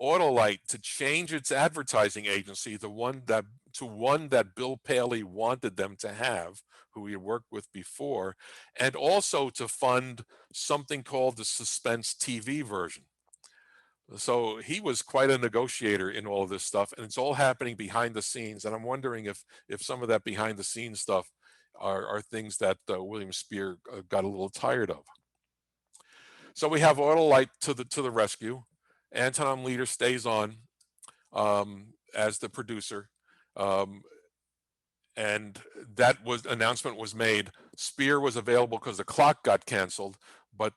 Autolite to change its advertising agency, to one that Bill Paley wanted them to have, who he had worked with before, and also to fund something called the Suspense TV version. So he was quite a negotiator in all of this stuff, and it's all happening behind the scenes. And I'm wondering if some of that behind the scenes stuff are things that William Spear got a little tired of. So we have Autolite to the rescue. Anton Leader stays on as the producer, and that announcement was made. Spear was available because the clock got canceled, but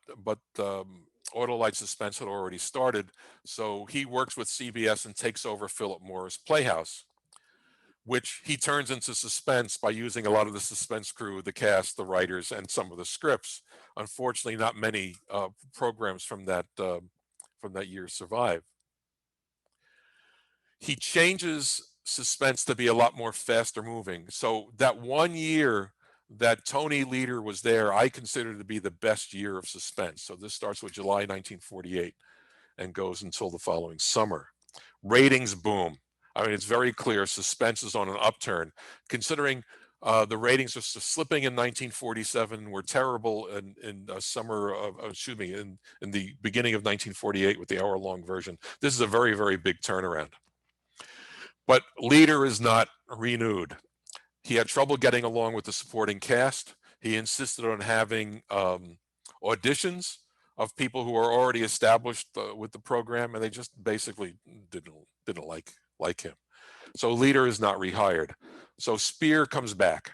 Autolite Suspense had already started, so he works with CBS and takes over Philip Morris Playhouse, which he turns into Suspense by using a lot of the Suspense crew, the cast, the writers, and some of the scripts. Unfortunately, not many programs from that year survive. He changes Suspense to be a lot more faster moving. So that 1 year that Tony Leader was there, I consider to be the best year of Suspense. So this starts with July 1948 and goes until the following summer. Ratings boom. I mean, it's very clear Suspense is on an upturn, considering the ratings are slipping in 1947, were terrible in summer of, in the beginning of 1948 with the hour-long version. This is a very, very big turnaround. But Leader is not renewed. He had trouble getting along with the supporting cast. He insisted on having auditions of people who are already established with the program, and they just basically didn't like him. So Leader is not rehired. So Spear comes back.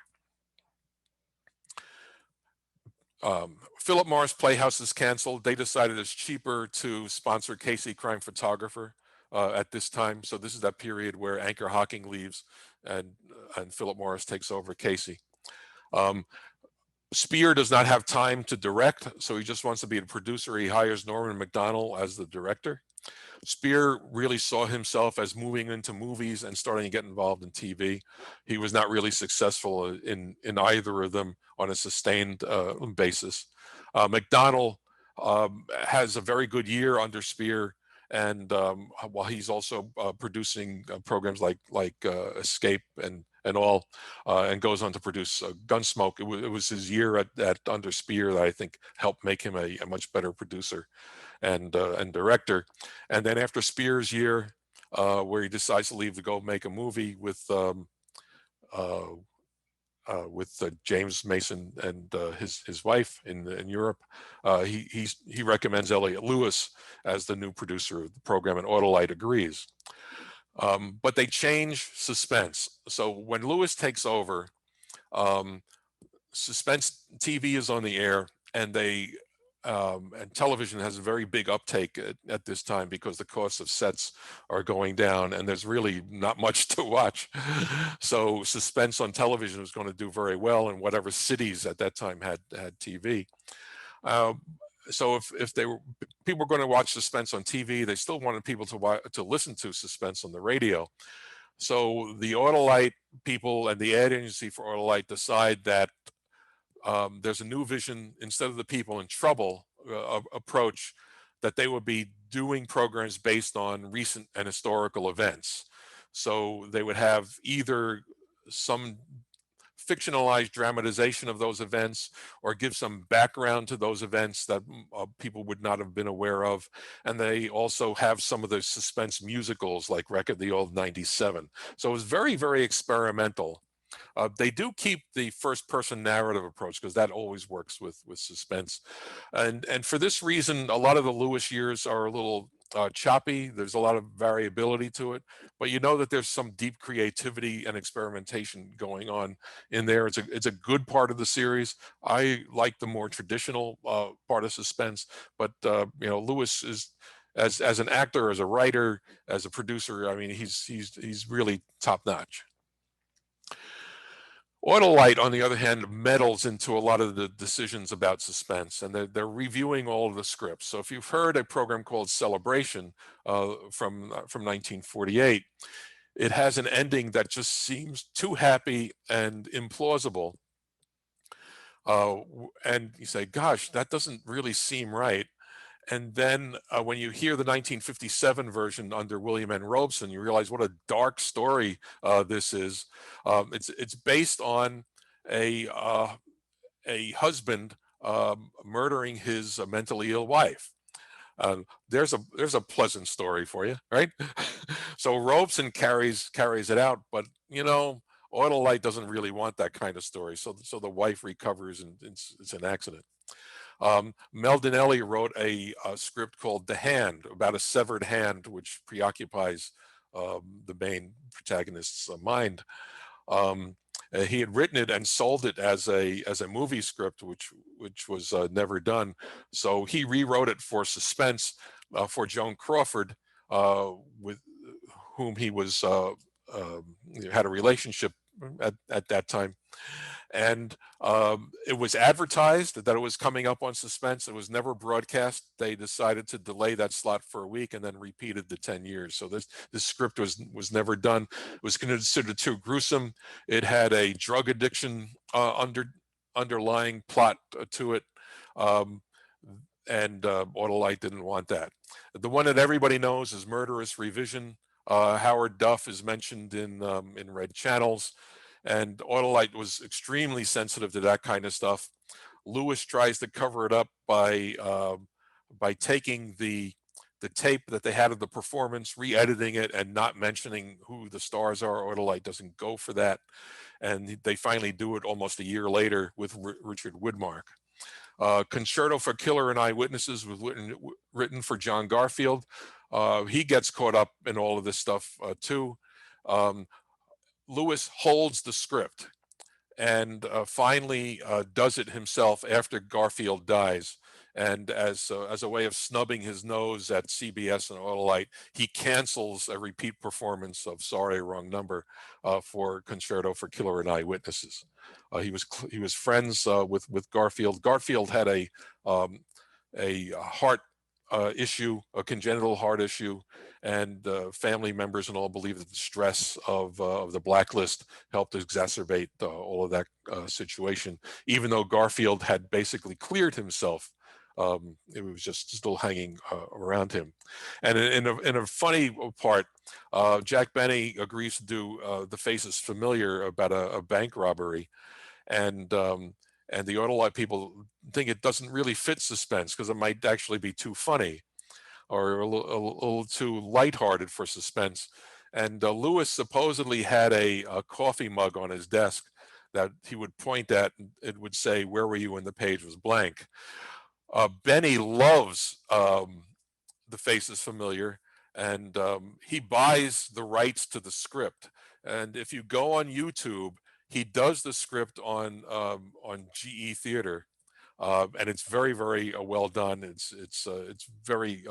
Philip Morris Playhouse is canceled. They decided it's cheaper to sponsor Casey Crime Photographer at this time. So this is that period where Anchor Hocking leaves and Philip Morris takes over Casey. Spear does not have time to direct, so he just wants to be a producer. He hires Norman Macdonald as the director. Spear really saw himself as moving into movies and starting to get involved in TV. He was not really successful in either of them on a sustained basis. Macdonald has a very good year under Spear, and while he's also producing programs like Escape and all, and goes on to produce Gunsmoke. It was his year at under Spear that I think helped make him a much better producer and director. And then after Spear's year, where he decides to leave to go make a movie with James Mason and his wife in Europe, he recommends Elliot Lewis as the new producer of the program, and Autolite agrees. But they change Suspense. So when Lewis takes over, Suspense TV is on the air, and and television has a very big uptake at this time because the costs of sets are going down and there's really not much to watch. So Suspense on television was going to do very well in whatever cities at that time had TV. So if people were going to watch Suspense on TV, they still wanted people to listen to Suspense on the radio. So the Autolite people and the ad agency for Autolite decide that there's a new vision, instead of the people in trouble approach, that they would be doing programs based on recent and historical events. So they would have either some fictionalized dramatization of those events or give some background to those events that people would not have been aware of. And they also have some of the Suspense musicals like Wreck of the Old 97. So it was very, very experimental. They do keep the first person narrative approach because that always works with Suspense. And for this reason, a lot of the Lewis years are a little choppy. There's a lot of variability to it, but you know that there's some deep creativity and experimentation going on in there. It's a good part of the series. I like the more traditional part of Suspense, but Lewis is, as an actor, as a writer, as a producer, I mean, he's really top notch. Autolite, on the other hand, meddles into a lot of the decisions about Suspense, and they're reviewing all of the scripts. So if you've heard a program called Celebration from 1948, it has an ending that just seems too happy and implausible. And you say, gosh, that doesn't really seem right. And then when you hear the 1957 version under William N. Robeson, you realize what a dark story this is. It's based on a husband murdering his mentally ill wife. There's a pleasant story for you, right? So Robeson carries it out, but Autolite doesn't really want that kind of story. So the wife recovers, and it's an accident. Mel Dinelli wrote a script called The Hand, about a severed hand, which preoccupies the main protagonist's mind. He had written it and sold it as a movie script, which was never done. So he rewrote it for Suspense for Joan Crawford, with whom he was had a relationship at that time. And it was advertised that it was coming up on Suspense. It was never broadcast. They decided to delay that slot for a week and then repeated the 10 years. So this script was never done. It was considered too gruesome. It had a drug addiction underlying plot to it. And Autolite didn't want that. The one that everybody knows is Murderous Revision. Howard Duff is mentioned in Red Channels. And Autolite was extremely sensitive to that kind of stuff. Lewis tries to cover it up by taking the tape that they had of the performance, re-editing it, and not mentioning who the stars are. Autolite doesn't go for that, and they finally do it almost a year later with Richard Widmark. Concerto for Killer and Eyewitnesses was written for John Garfield. He gets caught up in all of this stuff too. Lewis holds the script and finally does it himself after Garfield dies. And as a way of snubbing his nose at CBS and Autolite, he cancels a repeat performance of Sorry, Wrong Number for Concerto for Killer and Eyewitnesses. He was friends with Garfield. Garfield had a heart issue, a congenital heart issue, and family members and all believe that the stress of the blacklist helped exacerbate all of that situation. Even though Garfield had basically cleared himself, it was just still hanging around him. And in a funny part, Jack Benny agrees to do The Face is Familiar about a bank robbery, and the Autolite people think it doesn't really fit Suspense because it might actually be too funny or a little too lighthearted for Suspense. And Lewis supposedly had a coffee mug on his desk that he would point at, and it would say, "Where were you when the page was blank?" Benny loves The Face is Familiar, and he buys the rights to the script. And if you go on YouTube, he does the script on GE Theater, and it's very, very well done. It's very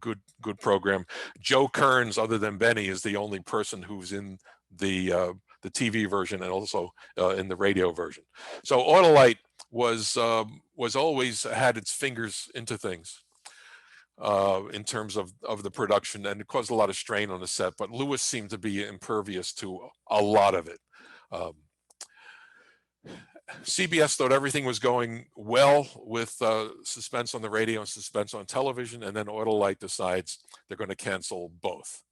good program. Joe Kearns, other than Benny, is the only person who's in the TV version and also in the radio version. So Autolite was always had its fingers into things in terms of the production, and it caused a lot of strain on the set. But Lewis seemed to be impervious to a lot of it. CBS thought everything was going well with Suspense on the radio and Suspense on television, and then Autolite decides they're going to cancel both.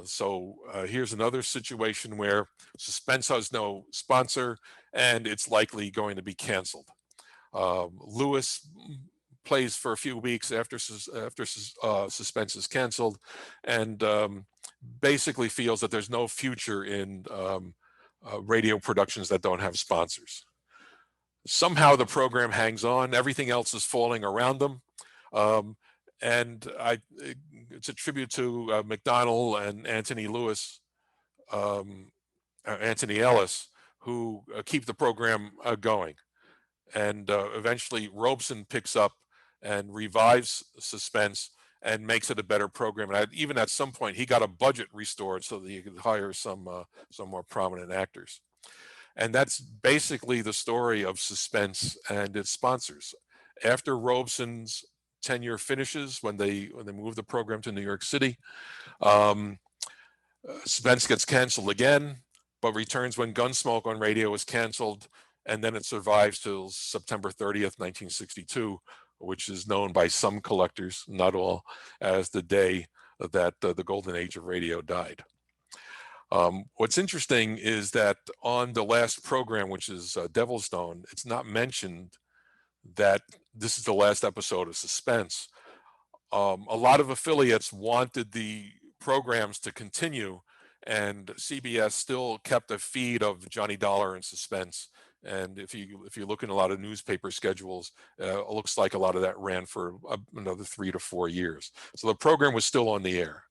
So here's another situation where Suspense has no sponsor, and it's likely going to be canceled. Lewis plays for a few weeks after Suspense is canceled, and basically feels that there's no future in radio productions that don't have sponsors. Somehow the program hangs on. Everything else is falling around them. And it's a tribute to McDonnell and Anthony Ellis, who keep the program going. And eventually Robeson picks up and revives Suspense and makes it a better program. And even at some point, he got a budget restored so that he could hire some more prominent actors. And that's basically the story of Suspense and its sponsors. After Robeson's tenure finishes, when they move the program to New York City, Suspense gets canceled again, but returns when Gunsmoke on radio is canceled, and then it survives till September 30th, 1962, which is known by some collectors, not all, as the day that the golden age of radio died. What's interesting is that on the last program, which is Devil's Stone, it's not mentioned that this is the last episode of Suspense. A lot of affiliates wanted the programs to continue, and CBS still kept a feed of Johnny Dollar and Suspense. And if you look in a lot of newspaper schedules, it looks like a lot of that ran for another 3 to 4 years. So the program was still on the air.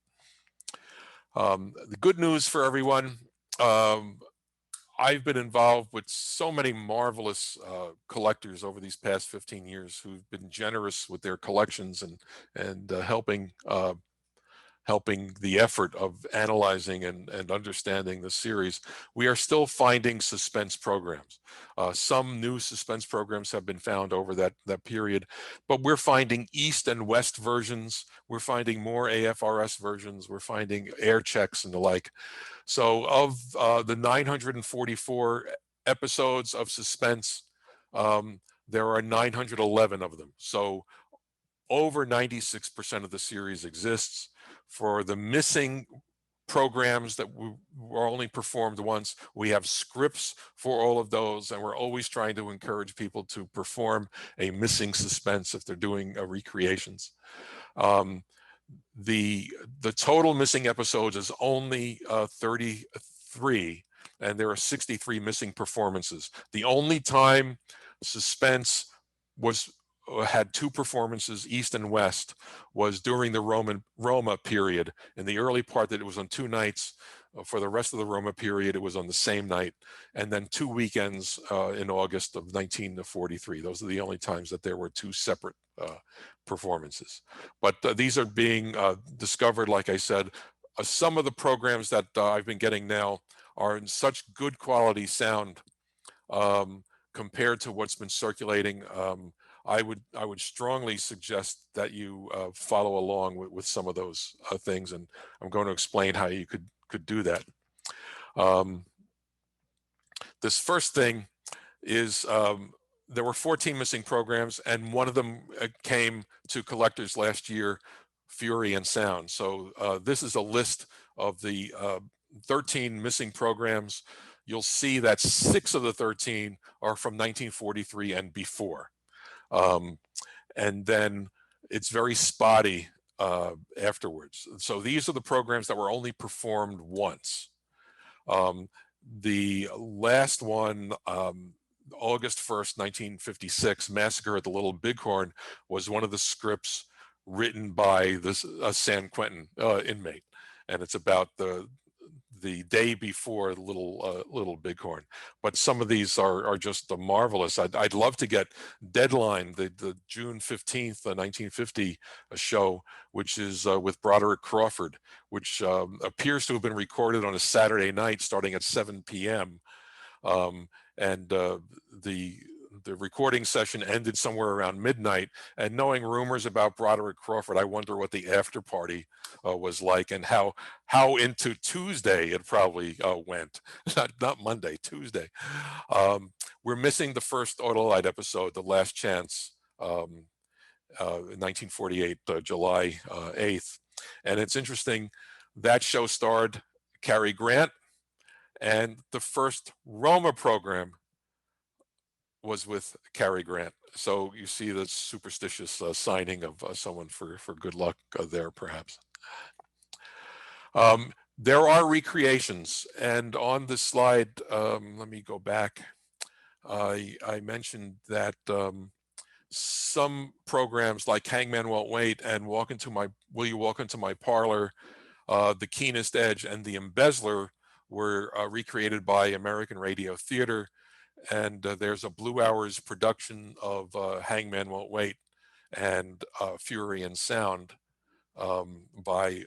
The good news for everyone, I've been involved with so many marvelous collectors over these past 15 years who've been generous with their collections and helping the effort of analyzing and understanding the series. We are still finding Suspense programs. Some new Suspense programs have been found over that period, but we're finding East and West versions. We're finding more AFRS versions. We're finding air checks and the like. So of the 944 episodes of Suspense, there are 911 of them. So over 96% of the series exists. For the missing programs that were only performed once, we have scripts for all of those, and we're always trying to encourage people to perform a missing Suspense if they're doing recreations. The total missing episodes is only 33, and there are 63 missing performances. The only time Suspense had 2 performances, East and West, was during the Roma period. In the early part, that it was on 2 nights. For the rest of the Roma period, it was on the same night, and then 2 weekends in August of 1943. Those are the only times that there were 2 separate performances. But these are being discovered, like I said. Some of the programs that I've been getting now are in such good quality sound compared to what's been circulating. I would strongly suggest that you follow along with some of those things, and I'm going to explain how you could do that. This first thing is there were 14 missing programs, and one of them came to collectors last year, Fury and Sound. So this is a list of the 13 missing programs. You'll see that 6 of the 13 are from 1943 and before. And then it's very spotty afterwards. So these are the programs that were only performed once. The last one, August 1st, 1956, Massacre at the Little Bighorn, was one of the scripts written by this San Quentin inmate, and it's about the day before the Little Bighorn. But some of these are just marvelous. I'd love to get Deadline, the June 15th, 1950 show, which is with Broderick Crawford, which appears to have been recorded on a Saturday night starting at 7 p.m. And the recording session ended somewhere around midnight. And knowing rumors about Broderick Crawford, I wonder what the after party was like, and how into Tuesday it probably went. Not Monday, Tuesday. We're missing the first Autolite episode, The Last Chance, in 1948, July 8th. And it's interesting, that show starred Cary Grant, and the first Roma program was with Cary Grant. So you see the superstitious signing of someone for good luck there, perhaps. There are recreations, and on this slide, let me go back. I mentioned that some programs like Hangman Won't Wait and Will You Walk Into My Parlor, The Keenest Edge, and The Embezzler were recreated by American Radio Theater. And there's a Blue Hours production of Hangman Won't Wait and Fury and Sound by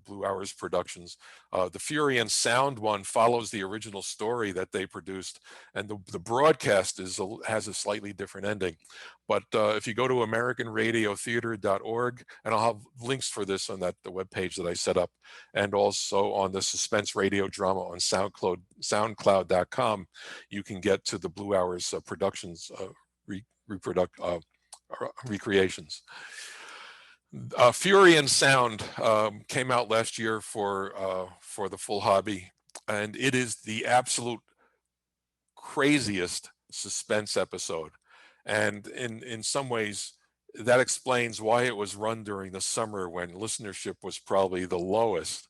Blue Hours Productions. The Fury and Sound one follows the original story that they produced, and the broadcast has a slightly different ending. But if you go to AmericanRadioTheater.org, and I'll have links for this on the webpage that I set up, and also on the Suspense radio drama on SoundCloud.com, you can get to the Blue Hours Productions recreations. Fury and Sound came out last year for the full hobby, and it is the absolute craziest suspense episode. And in some ways, that explains why it was run during the summer when listenership was probably the lowest.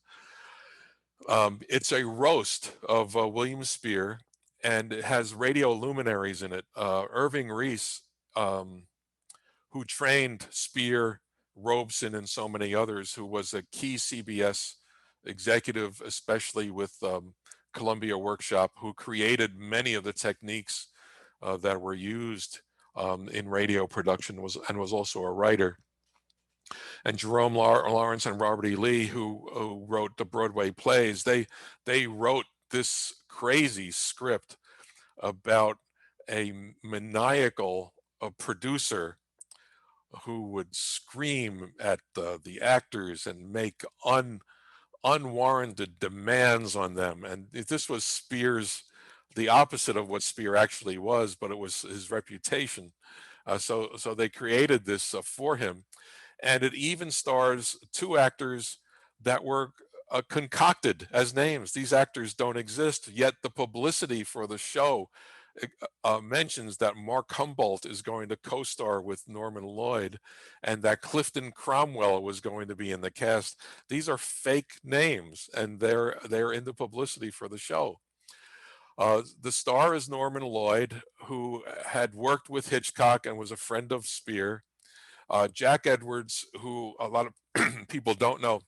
It's a roast of William Spear, and it has radio luminaries in it. Irving Reese, who trained Spear, Robeson, and so many others, who was a key CBS executive, especially with Columbia Workshop, who created many of the techniques that were used in radio production, was also a writer. And Jerome Lawrence and Robert E. Lee, who wrote the Broadway plays, they wrote this crazy script about a maniacal producer who would scream at the actors and make unwarranted demands on them. And this was Spear's, the opposite of what Spear actually was, but it was his reputation. So they created this for him. And it even stars two actors that were concocted as names. These actors don't exist, yet the publicity for the show mentions that Mark Humboldt is going to co-star with Norman Lloyd, and that Clifton Cromwell was going to be in the cast. These are fake names, and they're in the publicity for the show. The star is Norman Lloyd, who had worked with Hitchcock and was a friend of Spear. Jack Edwards, who a lot of people don't know,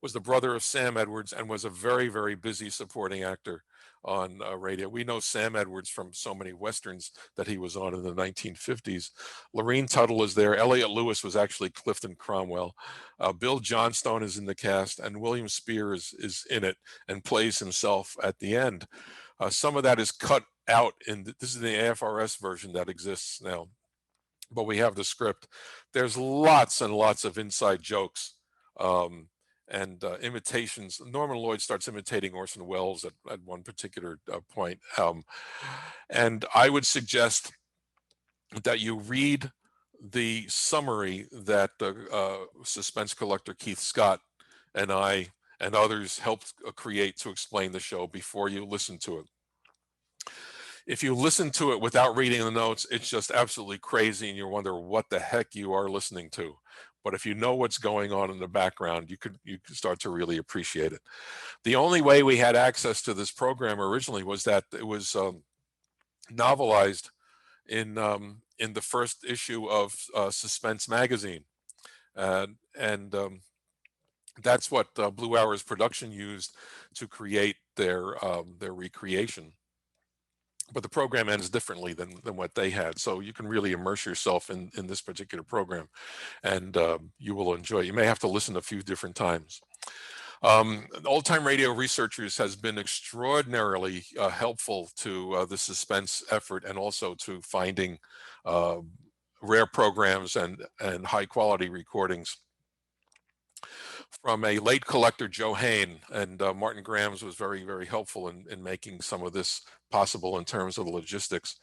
was the brother of Sam Edwards and was a very, very busy supporting actor on radio. We know Sam Edwards from so many Westerns that he was on in the 1950s. Lorene Tuttle is there. Elliot Lewis was actually Clifton Cromwell. Bill Johnstone is in the cast, and William Spear is in it and plays himself at the end. Some of that is cut out this is the AFRS version that exists now, but we have the script. There's lots and lots of inside jokes and imitations. Norman Lloyd starts imitating Orson Welles at one particular point. And I would suggest that you read the summary that suspense collector Keith Scott and I and others helped create to explain the show before you listen to it. If you listen to it without reading the notes, it's just absolutely crazy, and you wonder what the heck you are listening to. But if you know what's going on in the background, you could start to really appreciate it. The only way we had access to this program originally was that it was novelized in the first issue of Suspense magazine, and that's what Blue Hours Production used to create their recreation. But the program ends differently than what they had. So you can really immerse yourself in this particular program, and you will enjoy it. You may have to listen a few different times. Old Time Radio Researchers has been extraordinarily helpful to the suspense effort, and also to finding rare programs and high quality recordings. From a late collector, Joe Hain, and Martin Grams was very, very helpful in making some of this possible in terms of the logistics.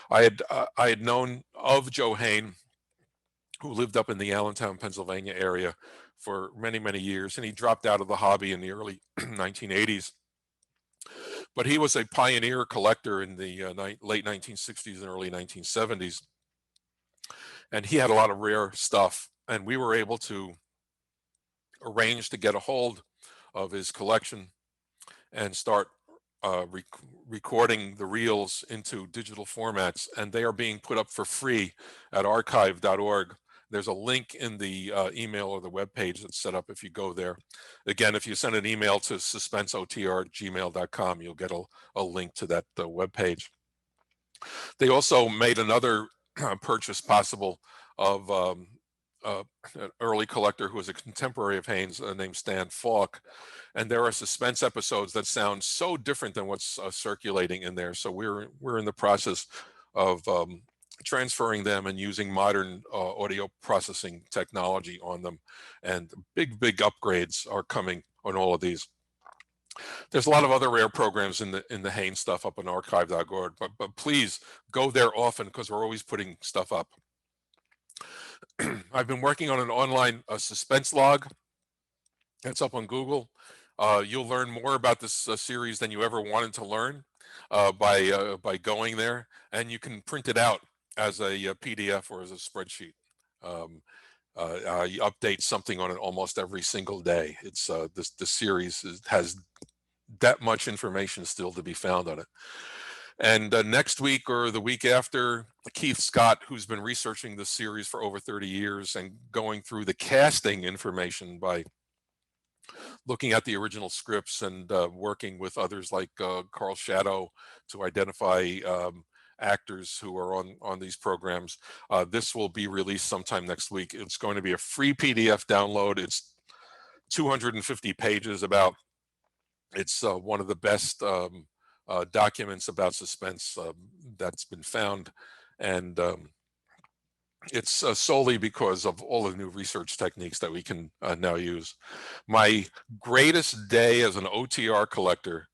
I had known of Joe Hain, who lived up in the Allentown, Pennsylvania area for many, many years, and he dropped out of the hobby in the early 1980s. But he was a pioneer collector in the late 1960s and early 1970s, and he had a lot of rare stuff, and we were able to arranged to get a hold of his collection and start recording the reels into digital formats, and they are being put up for free at archive.org. There's a link in the email or the web page that's set up if you go there. Again, if you send an email to suspenseotr@gmail.com, you'll get a link to that web page. They also made another purchase possible of an early collector who was a contemporary of Haynes named Stan Falk. And there are Suspense episodes that sound so different than what's circulating in there. So we're in the process of transferring them and using modern audio processing technology on them. And big upgrades are coming on all of these. There's a lot of other rare programs in the Haynes stuff up on archive.org, but please go there often because we're always putting stuff up. I've been working on an online Suspense log. It's up on Google. You'll learn more about this series than you ever wanted to learn by going there, and you can print it out as a PDF or as a spreadsheet. I update something on it almost every single day. It's the series has that much information still to be found on it. And next week or the week after, Keith Scott, who's been researching this series for over 30 years and going through the casting information by looking at the original scripts and working with others like Carl Shadow to identify actors who are on these programs. This will be released sometime next week. It's going to be a free PDF download. It's 250 pages about. It's one of the best documents about suspense that's been found, and it's solely because of all the new research techniques that we can now use. My greatest day as an OTR collector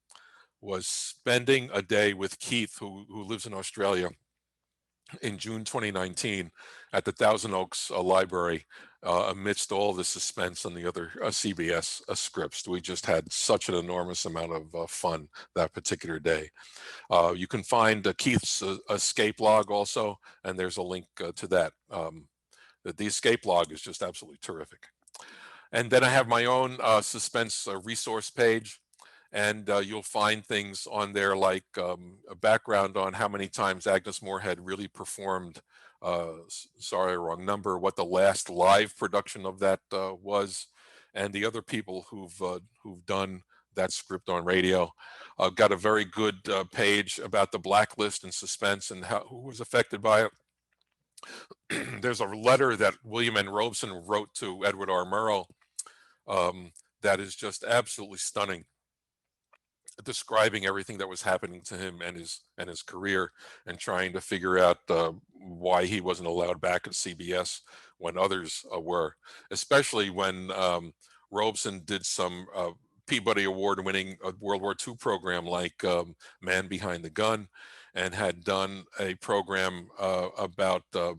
was spending a day with Keith, who lives in Australia, in June 2019 at the Thousand Oaks Library, amidst all the Suspense and the other CBS scripts. We just had such an enormous amount of fun that particular day. You can find Keith's escape log also, and there's a link to that. The escape log is just absolutely terrific. And then I have my own Suspense resource page, and you'll find things on there like a background on how many times Agnes Moorehead really performed Sorry, Wrong Number, what the last live production of that was, and the other people who've done that script on radio. I've got a very good page about the blacklist and Suspense and who was affected by it. There's a letter that William N. Robeson wrote to Edward R. Murrow that is just absolutely stunning, describing everything that was happening to him and his career, and trying to figure out why he wasn't allowed back at CBS when others were, especially when Robeson did some Peabody Award-winning World War II program like Man Behind the Gun, and had done a program about the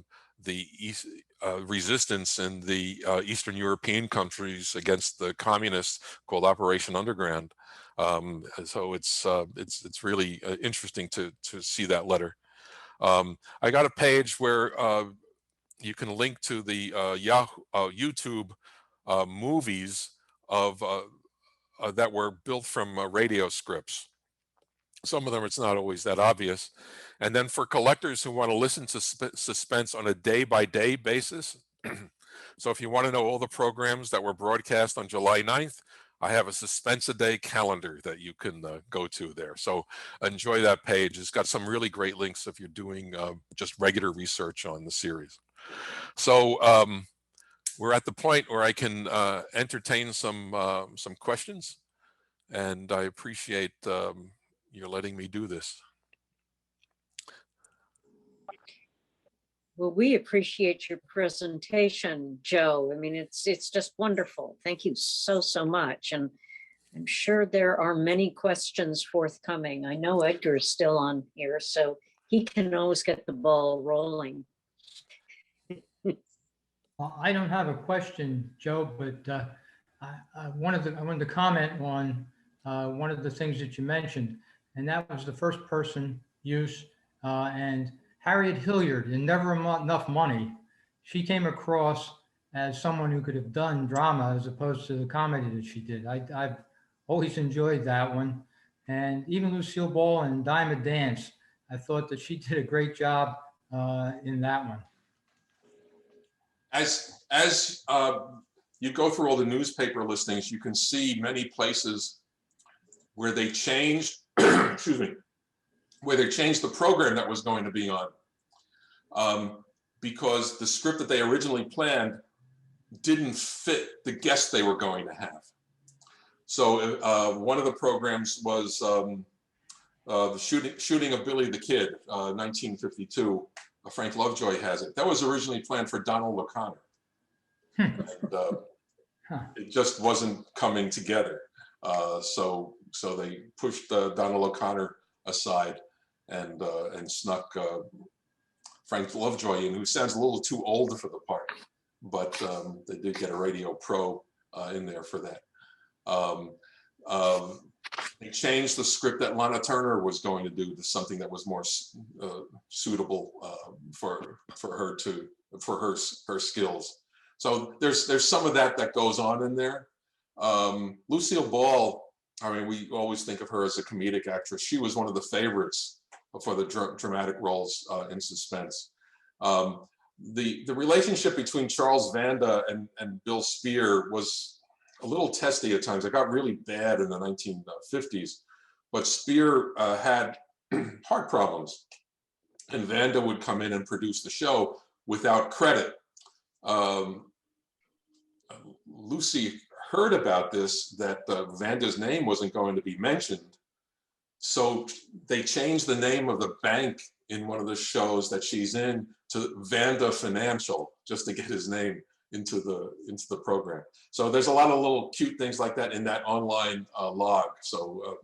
resistance in the Eastern European countries against the communists called Operation Underground. So it's really interesting to see that letter. I got a page where you can link to the YouTube movies of that were built from radio scripts. Some of them, it's not always that obvious. And then for collectors who want to listen to Suspense on a day-by-day basis, so if you want to know all the programs that were broadcast on July 9th, I have a Suspense a Day calendar that you can go to there. So enjoy that page. It's got some really great links if you're doing just regular research on the series. So we're at the point where I can entertain some questions, and I appreciate you're letting me do this. Well, we appreciate your presentation, Joe. I mean, it's just wonderful. Thank you so much. And I'm sure there are many questions forthcoming. I know Edgar's still on here, so he can always get the ball rolling. Well, I don't have a question, Joe, but I wanted to comment on one of the things that you mentioned, and that was the first person use. And Harriet Hilliard, in Never Enough Money, she came across as someone who could have done drama as opposed to the comedy that she did. I've always enjoyed that one. And even Lucille Ball in Dime a Dance, I thought that she did a great job in that one. As you go through all the newspaper listings, you can see many places where they changed, excuse me, where they changed the program that was going to be on, because the script that they originally planned didn't fit the guests they were going to have. So one of the programs was the shooting of Billy the Kid, 1952. Frank Lovejoy has it. That was originally planned for Donald O'Connor. And, it just wasn't coming together. So they pushed Donald O'Connor aside and snuck Frank Lovejoy in, who sounds a little too old for the part, but they did get a radio pro in there for that. They changed the script that Lana Turner was going to do to something that was more suitable for her skills. So there's some of that goes on in there. Lucille Ball, I mean, we always think of her as a comedic actress. She was one of the favorites for the dramatic roles in Suspense. The relationship between Charles Vanda and Bill Spear was a little testy at times. It got really bad in the 1950s, but Spear had heart problems, and Vanda would come in and produce the show without credit. Lucy heard about this, that Vanda's name wasn't going to be mentioned. So they changed the name of the bank in one of the shows that she's in to Vanda Financial, just to get his name into the program. So there's a lot of little cute things like that in that online log. So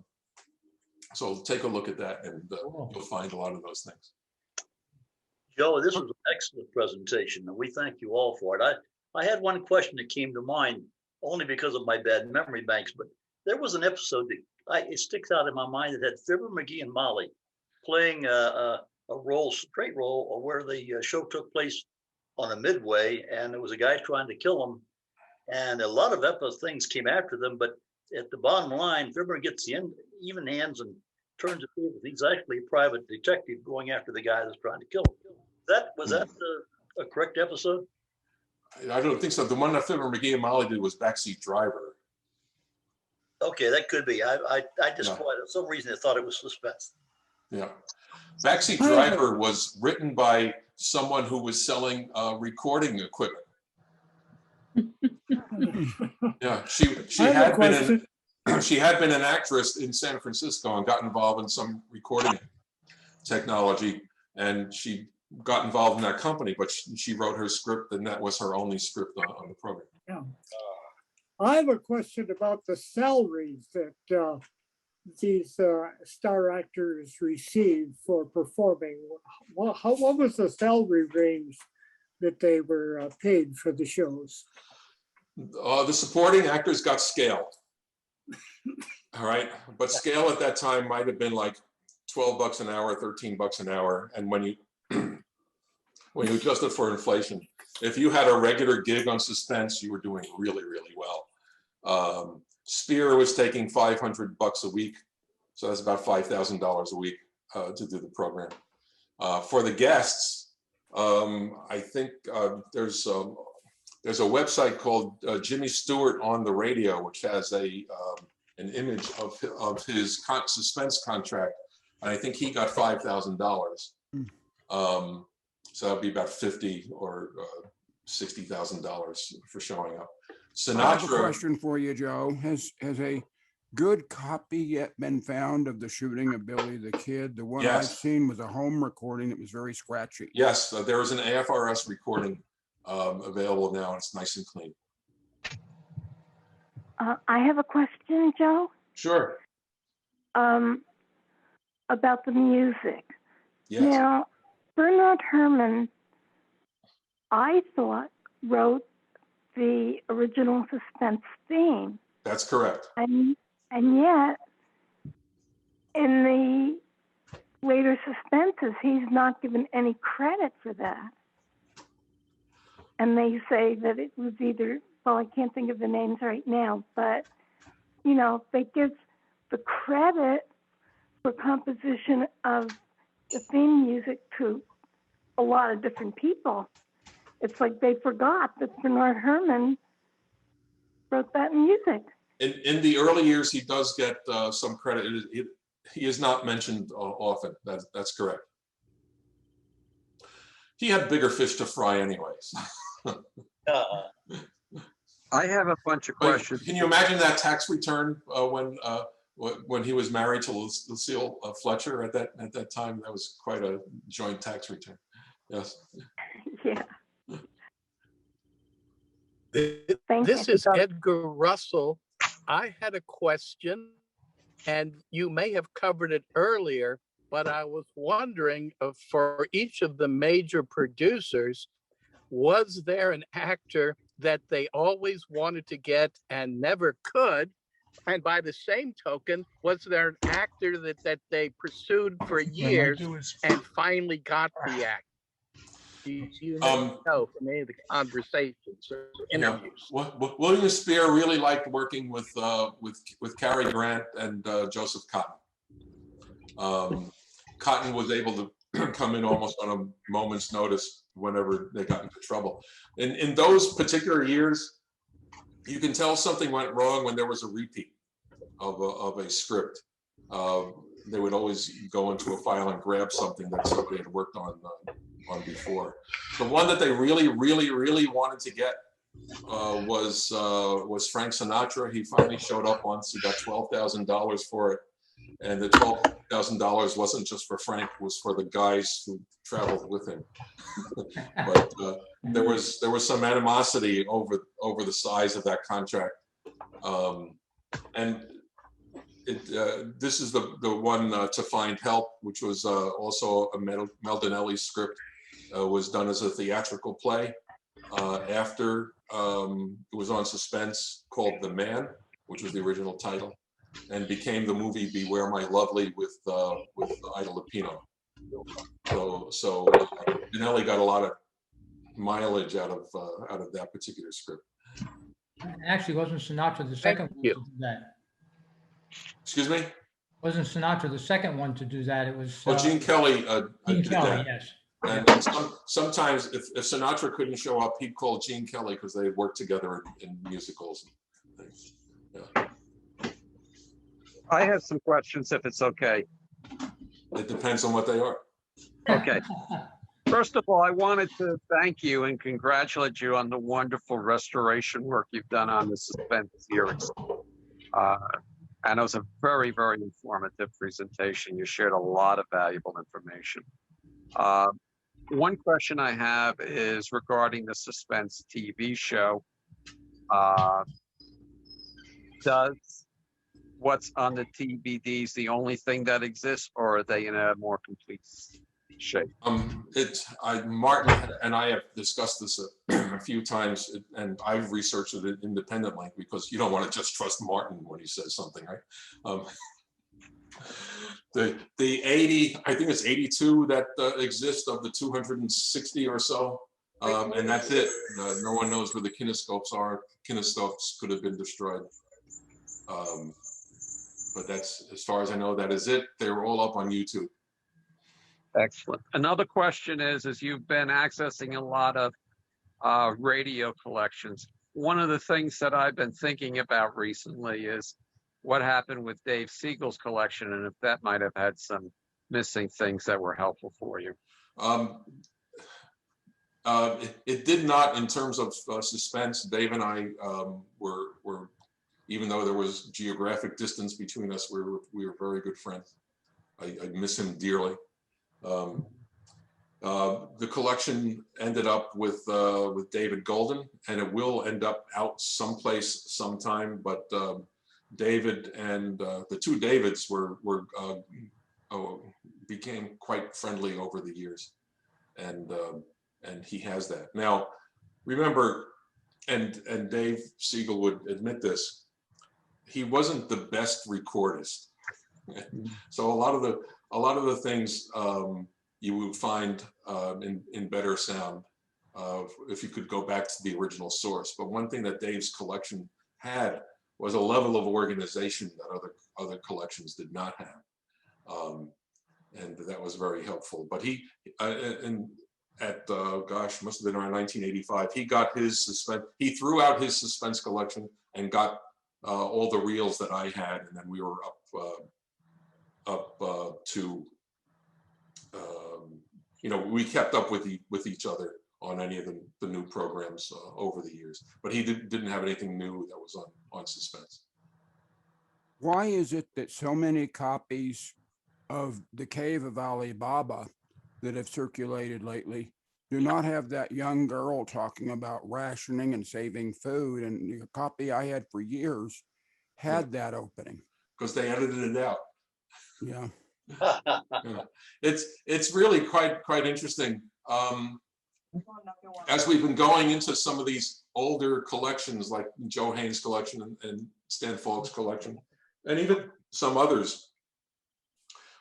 take a look at that, and you'll find a lot of those things. Joe, this was an excellent presentation, and we thank you all for it. I had one question that came to mind only because of my bad memory banks, but there was an episode that it sticks out in my mind that had Fibber McGee and Molly playing a straight role, where the show took place on a midway, and there was a guy trying to kill them, and a lot of things came after them, but at the bottom line, Fibber gets the even hands and turns it over. He's actually a private detective going after the guy that's trying to kill him. Was that a correct episode? I don't think so. The one that Fibber McGee and Molly did was Backseat Driver. Okay, that could be. I just for some reason I thought it was Suspense. Yeah. Backseat Driver was written by someone who was selling recording equipment. Yeah, she had been an actress in San Francisco and got involved in some recording technology, and she got involved in that company, but she wrote her script, and that was her only script on the program. Yeah. I have a question about the salaries that these star actors receive for performing. What was the salary range that they were paid for the shows? The supporting actors got scale. All right, but scale at that time might have been like $12 an hour, $13 an hour, and when you adjust it for inflation, if you had a regular gig on Suspense, you were doing really, really well. Spear was taking $500 a week, so that's about $5,000 a week to do the program. For the guests, I think there's a website called Jimmy Stewart on the Radio, which has an image of his Suspense contract, and I think he got $5,000. So that'd be about $50,000 or $60,000 for showing up. Sinatra. I have a question for you, Joe. Has a good copy yet been found of the shooting of Billy the Kid? The one I've seen was a home recording that was very scratchy. Yes, there was an AFRS recording available now, and it's nice and clean. I have a question, Joe. Sure. About the music. Yes. Now, Bernard Herrmann, I thought, wrote the original Suspense theme. That's correct. And yet, in the later Suspenses, he's not given any credit for that. And they say that it was either, well, I can't think of the names right now, but, you know, they give the credit for composition of the theme music to a lot of different people. It's like they forgot that Bernard Herrmann wrote that music. In the early years, he does get some credit. He is not mentioned often. That's correct. He had bigger fish to fry anyways. I have a bunch of questions. Can you imagine that tax return when he was married to Lucille Fletcher at that time? That was quite a joint tax return. Yes. Yeah. Thank This you. is Edgar Russell. I had a question, and you may have covered it earlier, but I was wondering for each of the major producers, was there an actor that they always wanted to get and never could? And by the same token, was there an actor that they pursued for years and finally got the act? Do you know from any of the conversations or interviews? William Spear really liked working with Cary Grant and Joseph Cotten. Cotton was able to come in almost on a moment's notice whenever they got into trouble. In those particular years, you can tell something went wrong when there was a repeat of a script. They would always go into a file and grab something that somebody had worked on before. The one that they really wanted to get was Frank Sinatra. He finally showed up once. He got $12,000 for it. And the $12,000 wasn't just for Frank, it was for the guys who traveled with him. But there was some animosity over the size of that contract. And this is the one To Find Help, which was also a Mel Donnelly script, was done as a theatrical play. After it was on Suspense, called The Man, which was the original title, and became the movie Beware My Lovely with Ida Lupino. So Donnelly got a lot of mileage out of that particular script. Actually, wasn't Sinatra the second one to do that? Excuse me? Wasn't Sinatra the second one to do that? It was. Gene Kelly. Gene did Kelly, that. yes. And sometimes if Sinatra couldn't show up, he'd call Gene Kelly because they had worked together in musicals and things. Yeah. I have some questions, if it's okay. It depends on what they are. Okay. First of all, I wanted to thank you and congratulate you on the wonderful restoration work you've done on the Suspense series. And it was a very, very informative presentation. You shared a lot of valuable information. One question I have is regarding the Suspense TV show. Does what's on the TVDs the only thing that exists, or are they in a more complete shape? Martin and I have discussed this a few times, and I've researched it independently because you don't want to just trust Martin when he says something, right? The 80, I think it's 82 that exist of the 260 or so, and that's it. No one knows where the kinescopes are. Kinescopes could have been destroyed. But that's, as far as I know, that is it. They were all up on YouTube. Excellent. Another question is, as you've been accessing a lot of radio collections, one of the things that I've been thinking about recently is what happened with Dave Siegel's collection, and if that might have had some missing things that were helpful for you. It did not, in terms of Suspense. Dave and I were, even though there was geographic distance between us, we were very good friends. I miss him dearly. The collection ended up with David Golden, and it will end up out someplace sometime. But David and the two Davids became quite friendly over the years, and he has that now. Remember, and Dave Siegel would admit this, he wasn't the best recordist. So a lot of the things you would find in better sound if you could go back to the original source. But one thing that Dave's collection had was a level of organization that other collections did not have, and that was very helpful. But he gosh, must have been around 1985. He got his Suspense. He threw out his Suspense collection and got all the reels that I had, and then we were up to we kept up with each other on any of the new programs over the years. But he didn't have anything new that was on Suspense. Why is it that so many copies of The Cave of Ali Baba that have circulated lately do not have that young girl talking about rationing and saving food? And the copy I had for years had that opening. Because they edited it out. Yeah. Yeah. It's really quite interesting. As we've been going into some of these older collections, like Joe Haynes' collection and Stan Falk's collection, and even some others,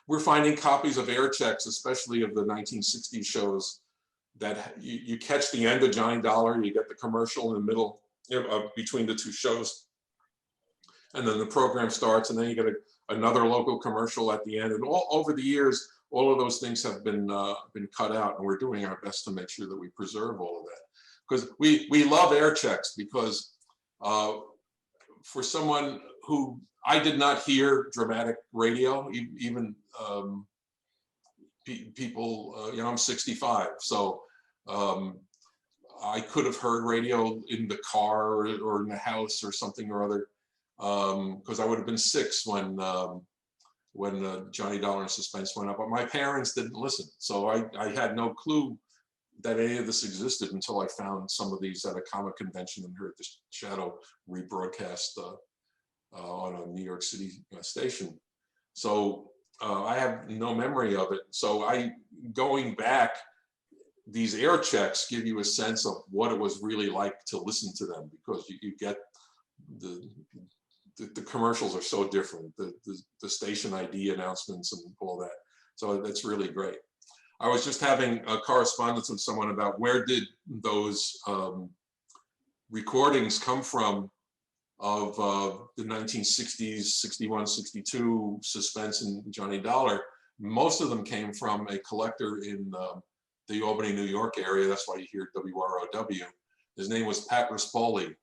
we're finding copies of air checks, especially of the 1960s shows, that you catch the end of Johnny Dollar, you get the commercial in the middle, between the two shows, and then the program starts, and then you get another local commercial at the end. And all over the years, all of those things have been cut out, and we're doing our best to make sure that we preserve all of that. Because we love air checks, because for someone who, I did not hear dramatic radio, even people, I'm 65, so I could have heard radio in the car or in the house or something or other, because I would have been 6 when Johnny Dollar and Suspense went up. But my parents didn't listen, so I had no clue that any of this existed until I found some of these at a comic convention and heard the Shadow rebroadcast on a New York City station. So I have no memory of it. So going back, these air checks give you a sense of what it was really like to listen to them, because you get the commercials are so different, the station ID announcements and all that. So that's really great. I was just having a correspondence with someone about where did those recordings come from of the 1960s, 61, 62 Suspense and Johnny Dollar. Most of them came from a collector in the Albany, New York area. That's why you hear WROW. His name was Pat Rispoli,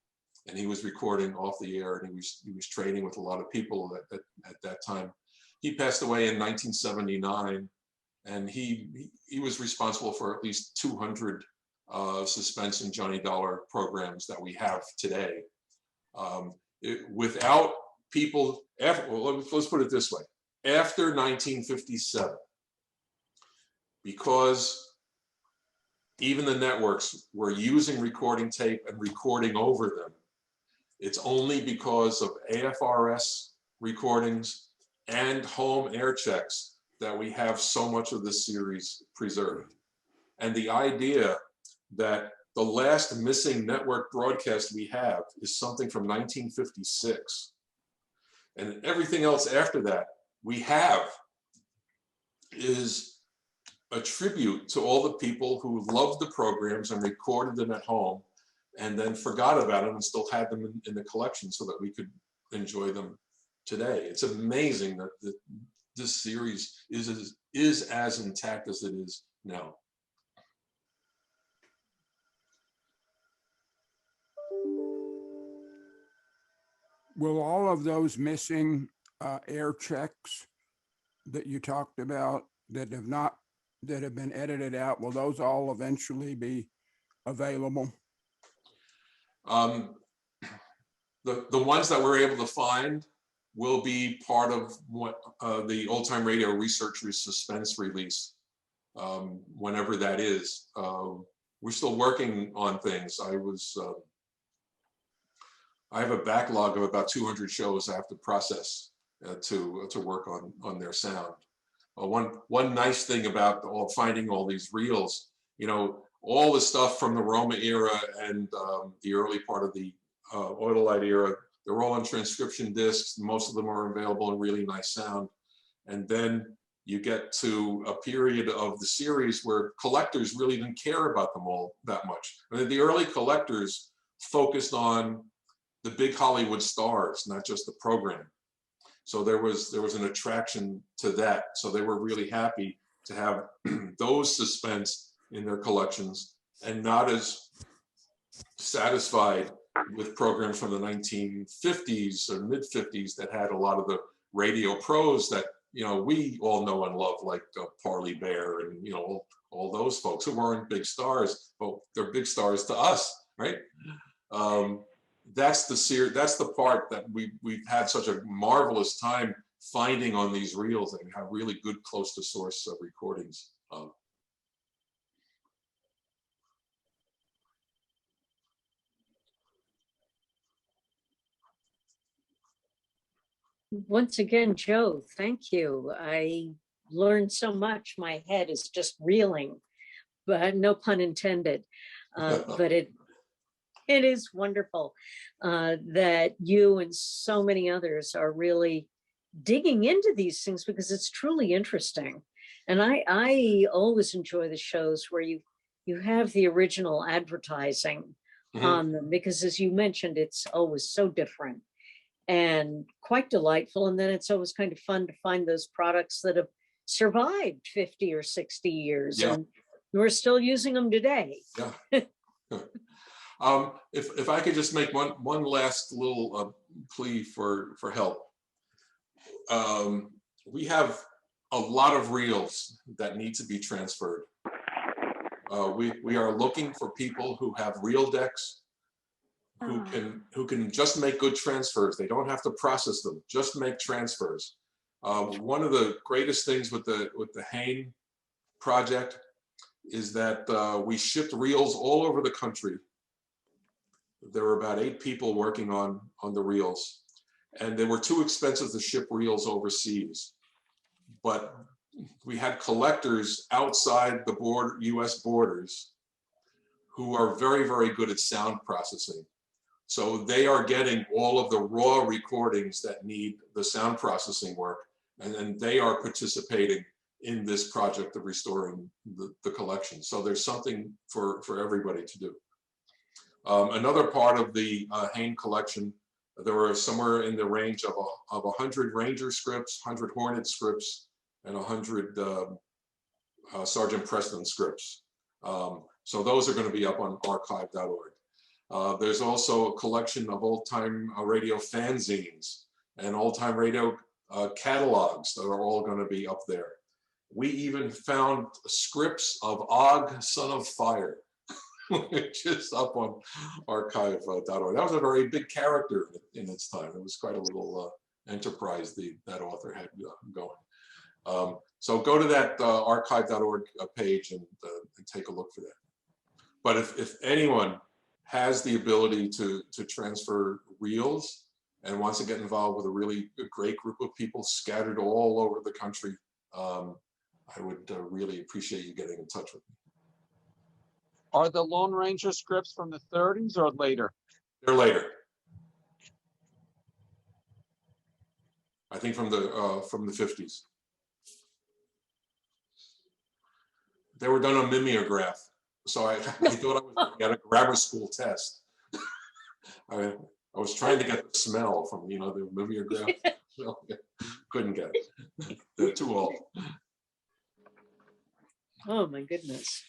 and he was recording off the air, and he was trading with a lot of people at that time. He passed away in 1979, and he was responsible for at least 200 Suspense and Johnny Dollar programs that we have today. Without people, let's put it this way, after 1957, because even the networks were using recording tape and recording over them, it's only because of AFRS recordings and home air checks that we have so much of this series preserved. And the idea that the last missing network broadcast we have is something from 1956. And everything else after that we have is a tribute to all the people who loved the programs and recorded them at home and then forgot about them and still had them in the collection so that we could enjoy them today. It's amazing that this series is as intact as it is now. Will all of those missing air checks that you talked about that have been edited out, will those all eventually be available? The ones that we're able to find will be part of what the Old Time Radio Researchers Suspense release, whenever that is. We're still working on things. I have a backlog of about 200 shows I have to process to work on their sound. One nice thing about finding all these reels, all the stuff from the Roma era and the early part of the Autolite era, they're all on transcription discs. Most of them are available in really nice sound. And then you get to a period of the series where collectors really didn't care about them all that much. I mean, the early collectors focused on the big Hollywood stars, not just the program. So there was an attraction to that. So they were really happy to have those Suspense in their collections and not as satisfied with programs from the 1950s or mid 50s that had a lot of the radio pros that we all know and love, like Parley Bear and, all those folks who weren't big stars, but they're big stars to us, right? That's the part that we've had such a marvelous time finding on these reels, and have really good close to source recordings of. Once again, Joe, thank you. I learned so much. My head is just reeling, but no pun intended. But it is wonderful that you and so many others are really digging into these things, because it's truly interesting. And I always enjoy the shows where you have the original advertising on them, because as you mentioned, it's always so different and quite delightful. And then it's always kind of fun to find those products that have survived 50 or 60 years and we're still using them today. If I could just make one last little plea for help. We have a lot of reels that need to be transferred. We are looking for people who have reel decks, who can just make good transfers. They don't have to process them, just make transfers. One of the greatest things with the Hain project is that we shipped reels all over the country. There were about 8 people working on the reels, and they were too expensive to ship reels overseas. But we had collectors outside the US borders who are very, very good at sound processing. So they are getting all of the raw recordings that need the sound processing work, and then they are participating in this project of restoring the collection. So there's something for everybody to do. Another part of the Hain collection, there were somewhere in the range of 100 Ranger scripts, 100 Hornet scripts, and 100 Sergeant Preston scripts. So those are going to be up on archive.org. There's also a collection of old-time radio fanzines and old-time radio catalogs that are all going to be up there. We even found scripts of Og, Son of Fire, which is up on archive.org. That was a very big character in its time. It was quite a little enterprise that author had going. So go to that archive.org page and take a look for that. But if anyone has the ability to transfer reels and wants to get involved with a really great group of people scattered all over the country, I would really appreciate you getting in touch with me. Are the Lone Ranger scripts from the 30s or later? They're later. I think from the 50s. They were done on mimeograph, so I thought I was going to get a grammar school test. I was trying to get the smell from the mimeograph. So, couldn't get it. They're too old. Oh my goodness.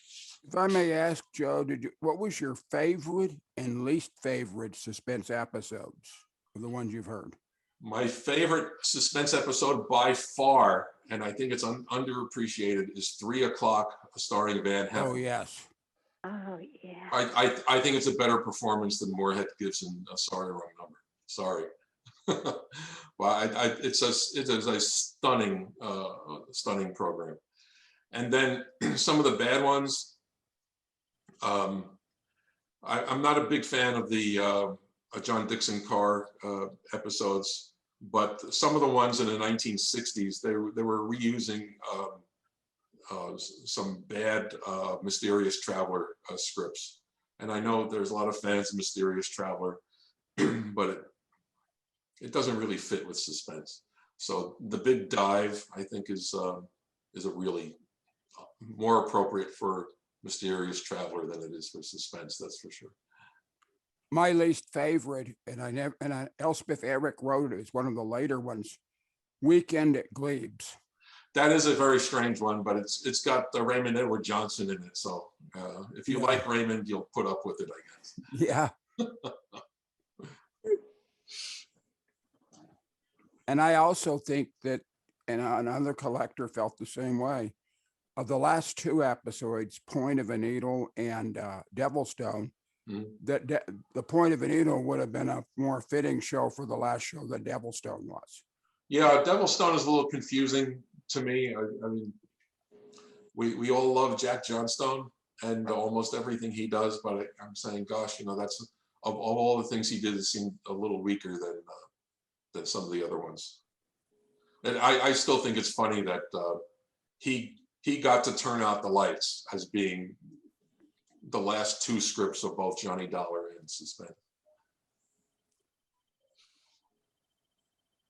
If I may ask, Joe, what was your favorite and least favorite Suspense episodes of the ones you've heard? My favorite Suspense episode by far, and I think it's underappreciated, is 3 O'Clock starring Van Heflin. Oh, yes. Oh, yeah. I think it's a better performance than Moorhead Gibson. Sorry, wrong number. Sorry. Well, it is a stunning program. And then some of the bad ones. I'm not a big fan of the John Dixon Carr episodes, but some of the ones in the 1960s, they were reusing some bad Mysterious Traveler scripts. And I know there's a lot of fans of Mysterious Traveler, but it doesn't really fit with Suspense. So The Big Dive, I think, is a really more appropriate for Mysterious Traveler than it is for Suspense, that's for sure. My least favorite, Elspeth Eric wrote it, it's one of the later ones, Weekend at Glebes. That is a very strange one, but it's got Raymond Edward Johnson in it. So if you like Raymond, you'll put up with it, I guess. Yeah. And I also think that and another collector felt the same way. Of the last two episodes, Point of a Needle and Devilstone, the Point of a Needle would have been a more fitting show for the last show than Devilstone was. Yeah, Devilstone is a little confusing to me. I mean, we all love Jack Johnstone and almost everything he does, but I'm saying, gosh, you know, that's of all the things he did, it seemed a little weaker than some of the other ones. And I still think it's funny that he got to turn out the lights as being the last two scripts of both Johnny Dollar and Suspense.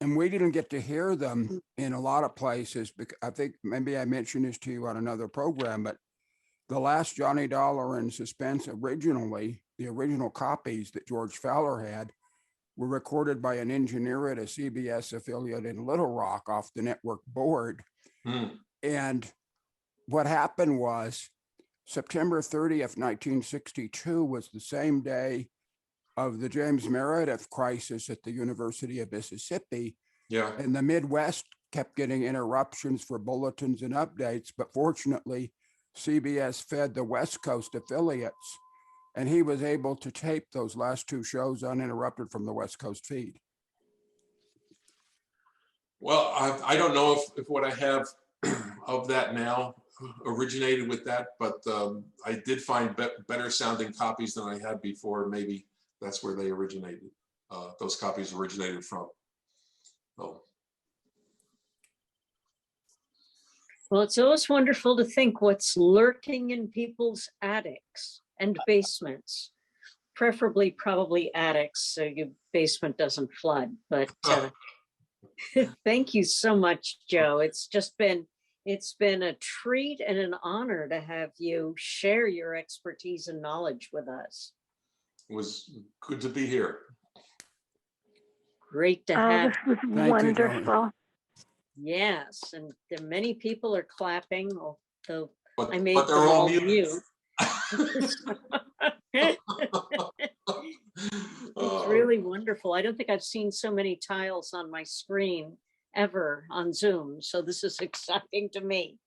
And we didn't get to hear them in a lot of places. Because I think maybe I mentioned this to you on another program, but the last Johnny Dollar and Suspense originally, the original copies that George Fowler had, were recorded by an engineer at a CBS affiliate in Little Rock off the network board. And what happened was September 30th, 1962 was the same day of the James Meredith crisis at the University of Mississippi. Yeah. And the Midwest kept getting interruptions for bulletins and updates, but fortunately, CBS fed the West Coast affiliates, and he was able to tape those last two shows uninterrupted from the West Coast feed. Well, I don't know if what I have of that now originated with that, but I did find better sounding copies than I had before. Maybe that's where they originated. Those copies originated from. Oh. Well, it's always wonderful to think what's lurking in people's attics and basements, preferably probably attics, so your basement doesn't flood. But thank you so much, Joe. It's been a treat and an honor to have you share your expertise and knowledge with us. It was good to be here. Great to have. This was wonderful. Yes, and there many people are clapping, although But I made they're them all all mute. mute. It's really wonderful. I don't think I've seen so many tiles on my screen ever on Zoom, so this is exciting to me.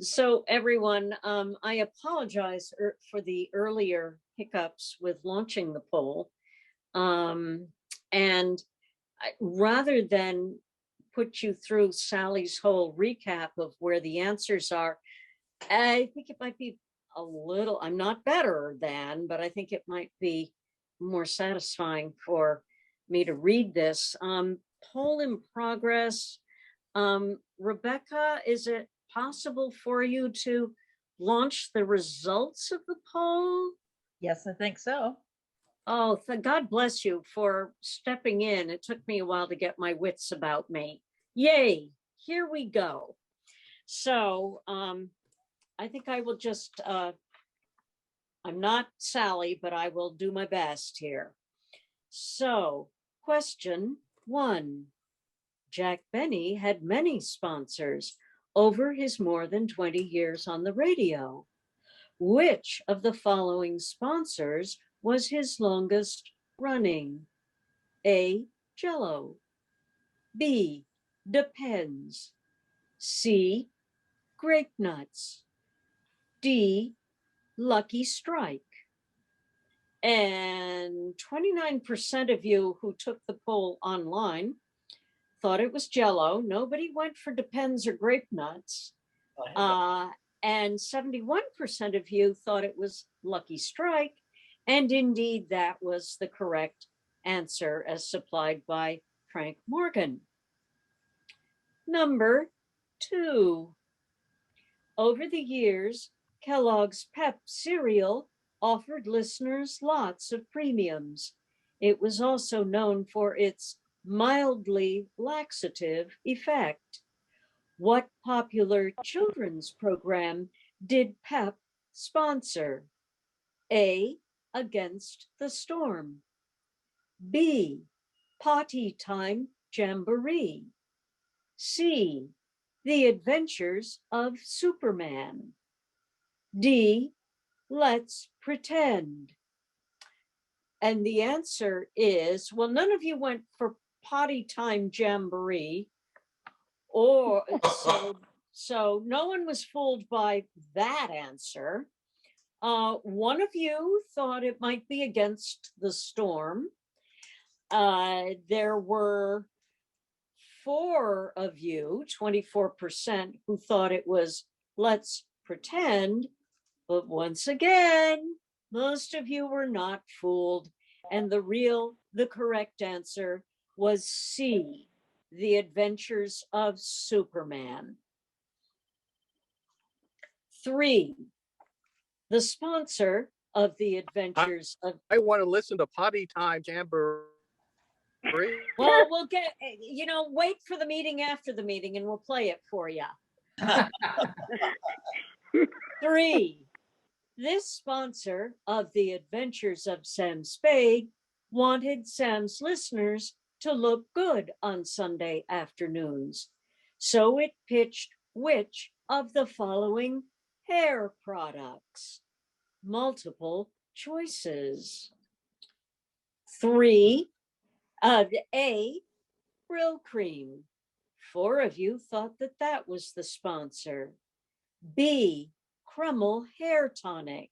So everyone, I apologize for the earlier hiccups with launching the poll. And rather than put you through Sally's whole recap of where the answers are, I think it might be a little, I'm not better than, but I think it might be more satisfying for me to read this. Poll in progress. Rebecca, is it possible for you to launch the results of the poll? Yes, I think so. Oh, God bless you for stepping in. It took me a while to get my wits about me. Yay, here we go. So I think I will just, I'm not Sally, but I will do my best here. So question 1. Jack Benny had many sponsors over his more than 20 years on the radio. Which of the following sponsors was his longest running? A, Jell-O. B, Depends. C, Grape Nuts. D, Lucky Strike. And 29% of you who took the poll online thought it was Jell-O. Nobody went for Depends or Grape Nuts. And 71% of you thought it was Lucky Strike. And indeed, that was the correct answer as supplied by Frank Morgan. Number 2. Over the years, Kellogg's Pep cereal offered listeners lots of premiums. It was also known for its mildly laxative effect. What popular children's program did Pep sponsor? A, Against the Storm. B, Potty Time Jamboree. C, The Adventures of Superman. D, Let's Pretend. And the answer is, well, none of you went for potty time jamboree, or so no one was fooled by that answer. One of you thought it might be against the storm. There were 4 of you, 24%, who thought it was let's pretend. But once again, most of you were not fooled. And the correct answer was C, The Adventures of Superman. 3, the sponsor of The Adventures of... I want to listen to Potty Time Jamboree. Well, we'll get, wait for the meeting after the meeting and we'll play it for you. 3, this sponsor of The Adventures of Sam Spade wanted Sam's listeners to look good on Sunday afternoons. So it pitched which of the following hair products? Multiple choices. 3, A, Brill Cream. 4 of you thought that was the sponsor. B, Crummel Hair Tonic.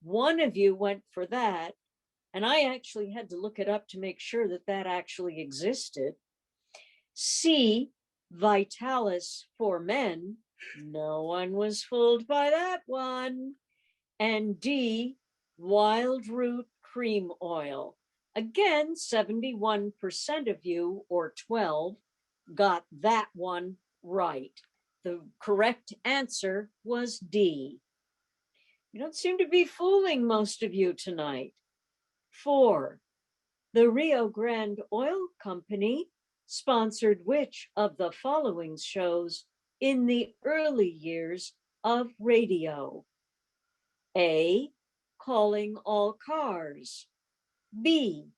1 of you went for that, and I actually had to look it up to make sure that actually existed. C, Vitalis for Men. No one was fooled by that one. And D, Wild Root Cream Oil. Again, 71% of you, or 12, got that one right. The correct answer was D. You don't seem to be fooling most of you tonight. 4, the Rio Grande Oil Company sponsored which of the following shows in the early years of radio? A, Calling All Cars. B,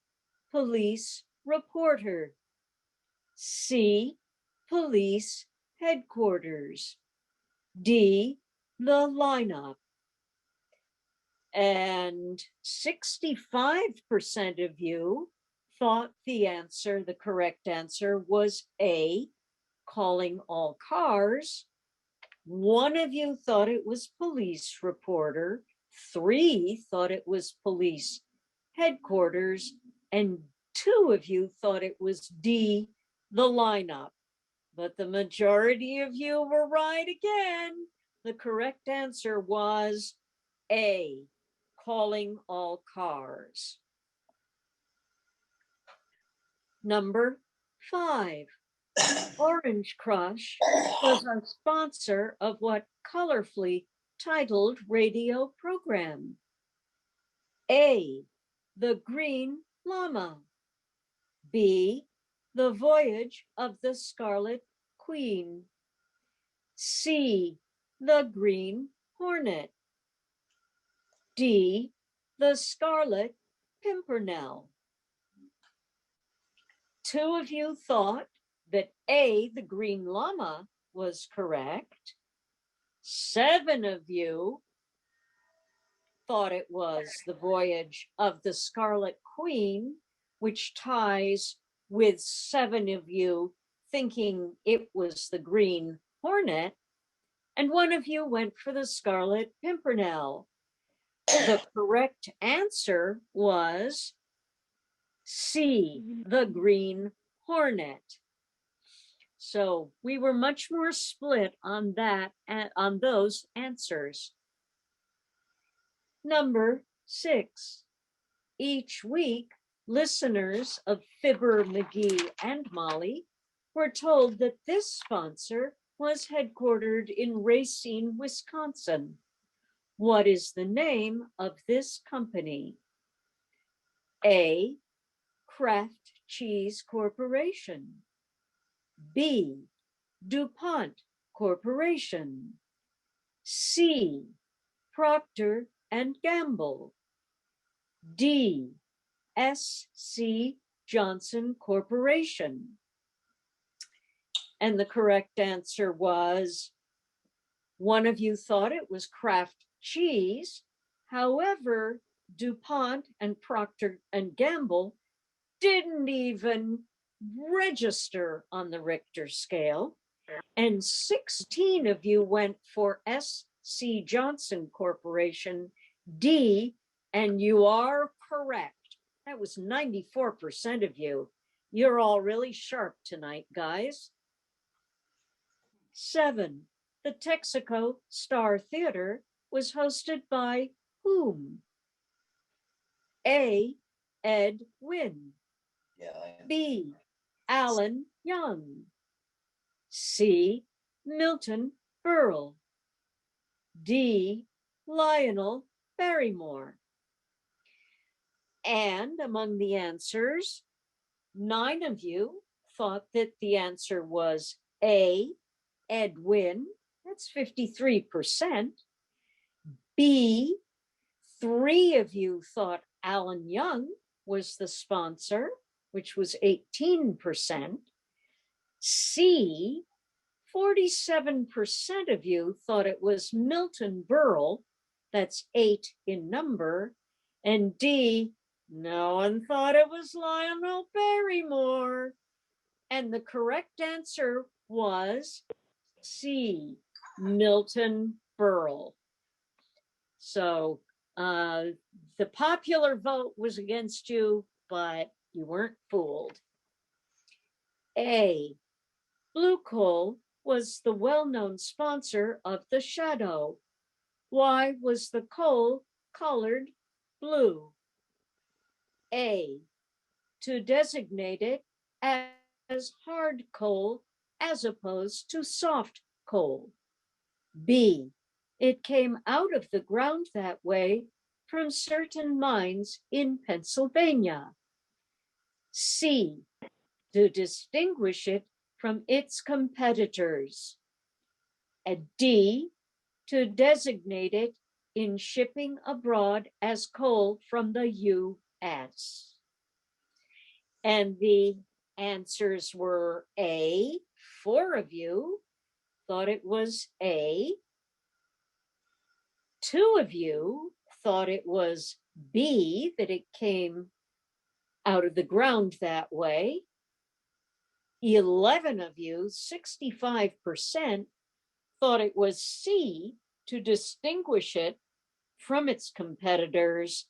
Police Reporter. C, Police Headquarters. D, The Lineup. And 65% of you thought the correct answer was A, Calling All Cars. 1 of you thought it was Police Reporter. 3 thought it was Police Headquarters. And 2 of you thought it was D, The Lineup. But the majority of you were right again. The correct answer was A, Calling All Cars. Number 5, Orange Crush was a sponsor of what colorfully titled radio program? A, The Green Llama. B, The Voyage of the Scarlet Queen. C, The Green Hornet. D, The Scarlet Pimpernel. 2 of you thought that A, The Green Llama, was correct. 7 of you thought it was The Voyage of the Scarlet Queen, which ties with 7 of you thinking it was the Green Hornet. And 1 of you went for the Scarlet Pimpernel. The correct answer was C, The Green Hornet. So we were much more split on those answers. Number 6, each week, listeners of Fibber, McGee, and Molly were told that this sponsor was headquartered in Racine, Wisconsin. What is the name of this company? A, Kraft Cheese Corporation. B, DuPont Corporation. C, Procter and Gamble. D, S.C. Johnson Corporation. And the correct answer was, 1 of you thought it was Kraft Cheese. However, DuPont and Procter and Gamble didn't even register on the Richter scale, and 16 of you went for S.C. Johnson Corporation, D, and you are correct. That was 94% of you. You're all really sharp tonight, guys. 7. The Texaco Star Theater was hosted by whom? A. Ed Wynn. B. Alan Young. C. Milton Berle. D. Lionel Barrymore. And among the answers, 9 of you thought that the answer was A. Ed Wynn. That's 53%. B. 3 of you thought Alan Young was the sponsor, which was 18%. C, 47% of you thought it was Milton Berle, that's 8 in number. And D, no one thought it was Lionel Barrymore. And the correct answer was C, Milton Berle. So the popular vote was against you, but you weren't fooled. A, Blue Coal was the well-known sponsor of the Shadow. Why was the coal colored blue? A, to designate it as hard coal as opposed to soft coal. B, it came out of the ground that way from certain mines in Pennsylvania. C, to distinguish it from its competitors. And D, to designate it in shipping abroad as coal from the U.S. And the answers were A, 4 of you thought it was A, 2 of you thought it was B, that it came out of the ground that way. 11 of you, 65%, thought it was C, to distinguish it from its competitors.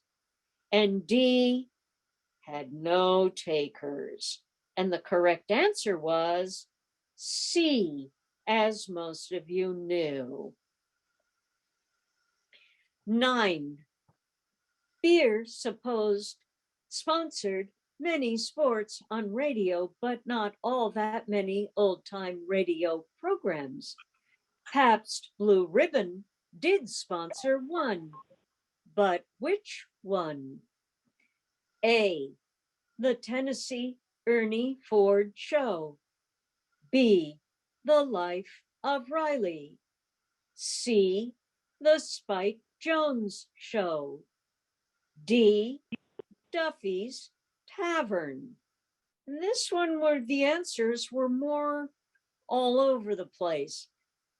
And D had no takers. And the correct answer was C, as most of you knew. 9. Beer sponsored many sports on radio, but not all that many old-time radio programs. Pabst Blue Ribbon did sponsor one, but which one? A, the Tennessee Ernie Ford Show. B, the Life of Riley. C, the Spike Jones Show. D, Duffy's Tavern. And this one where the answers were more all over the place.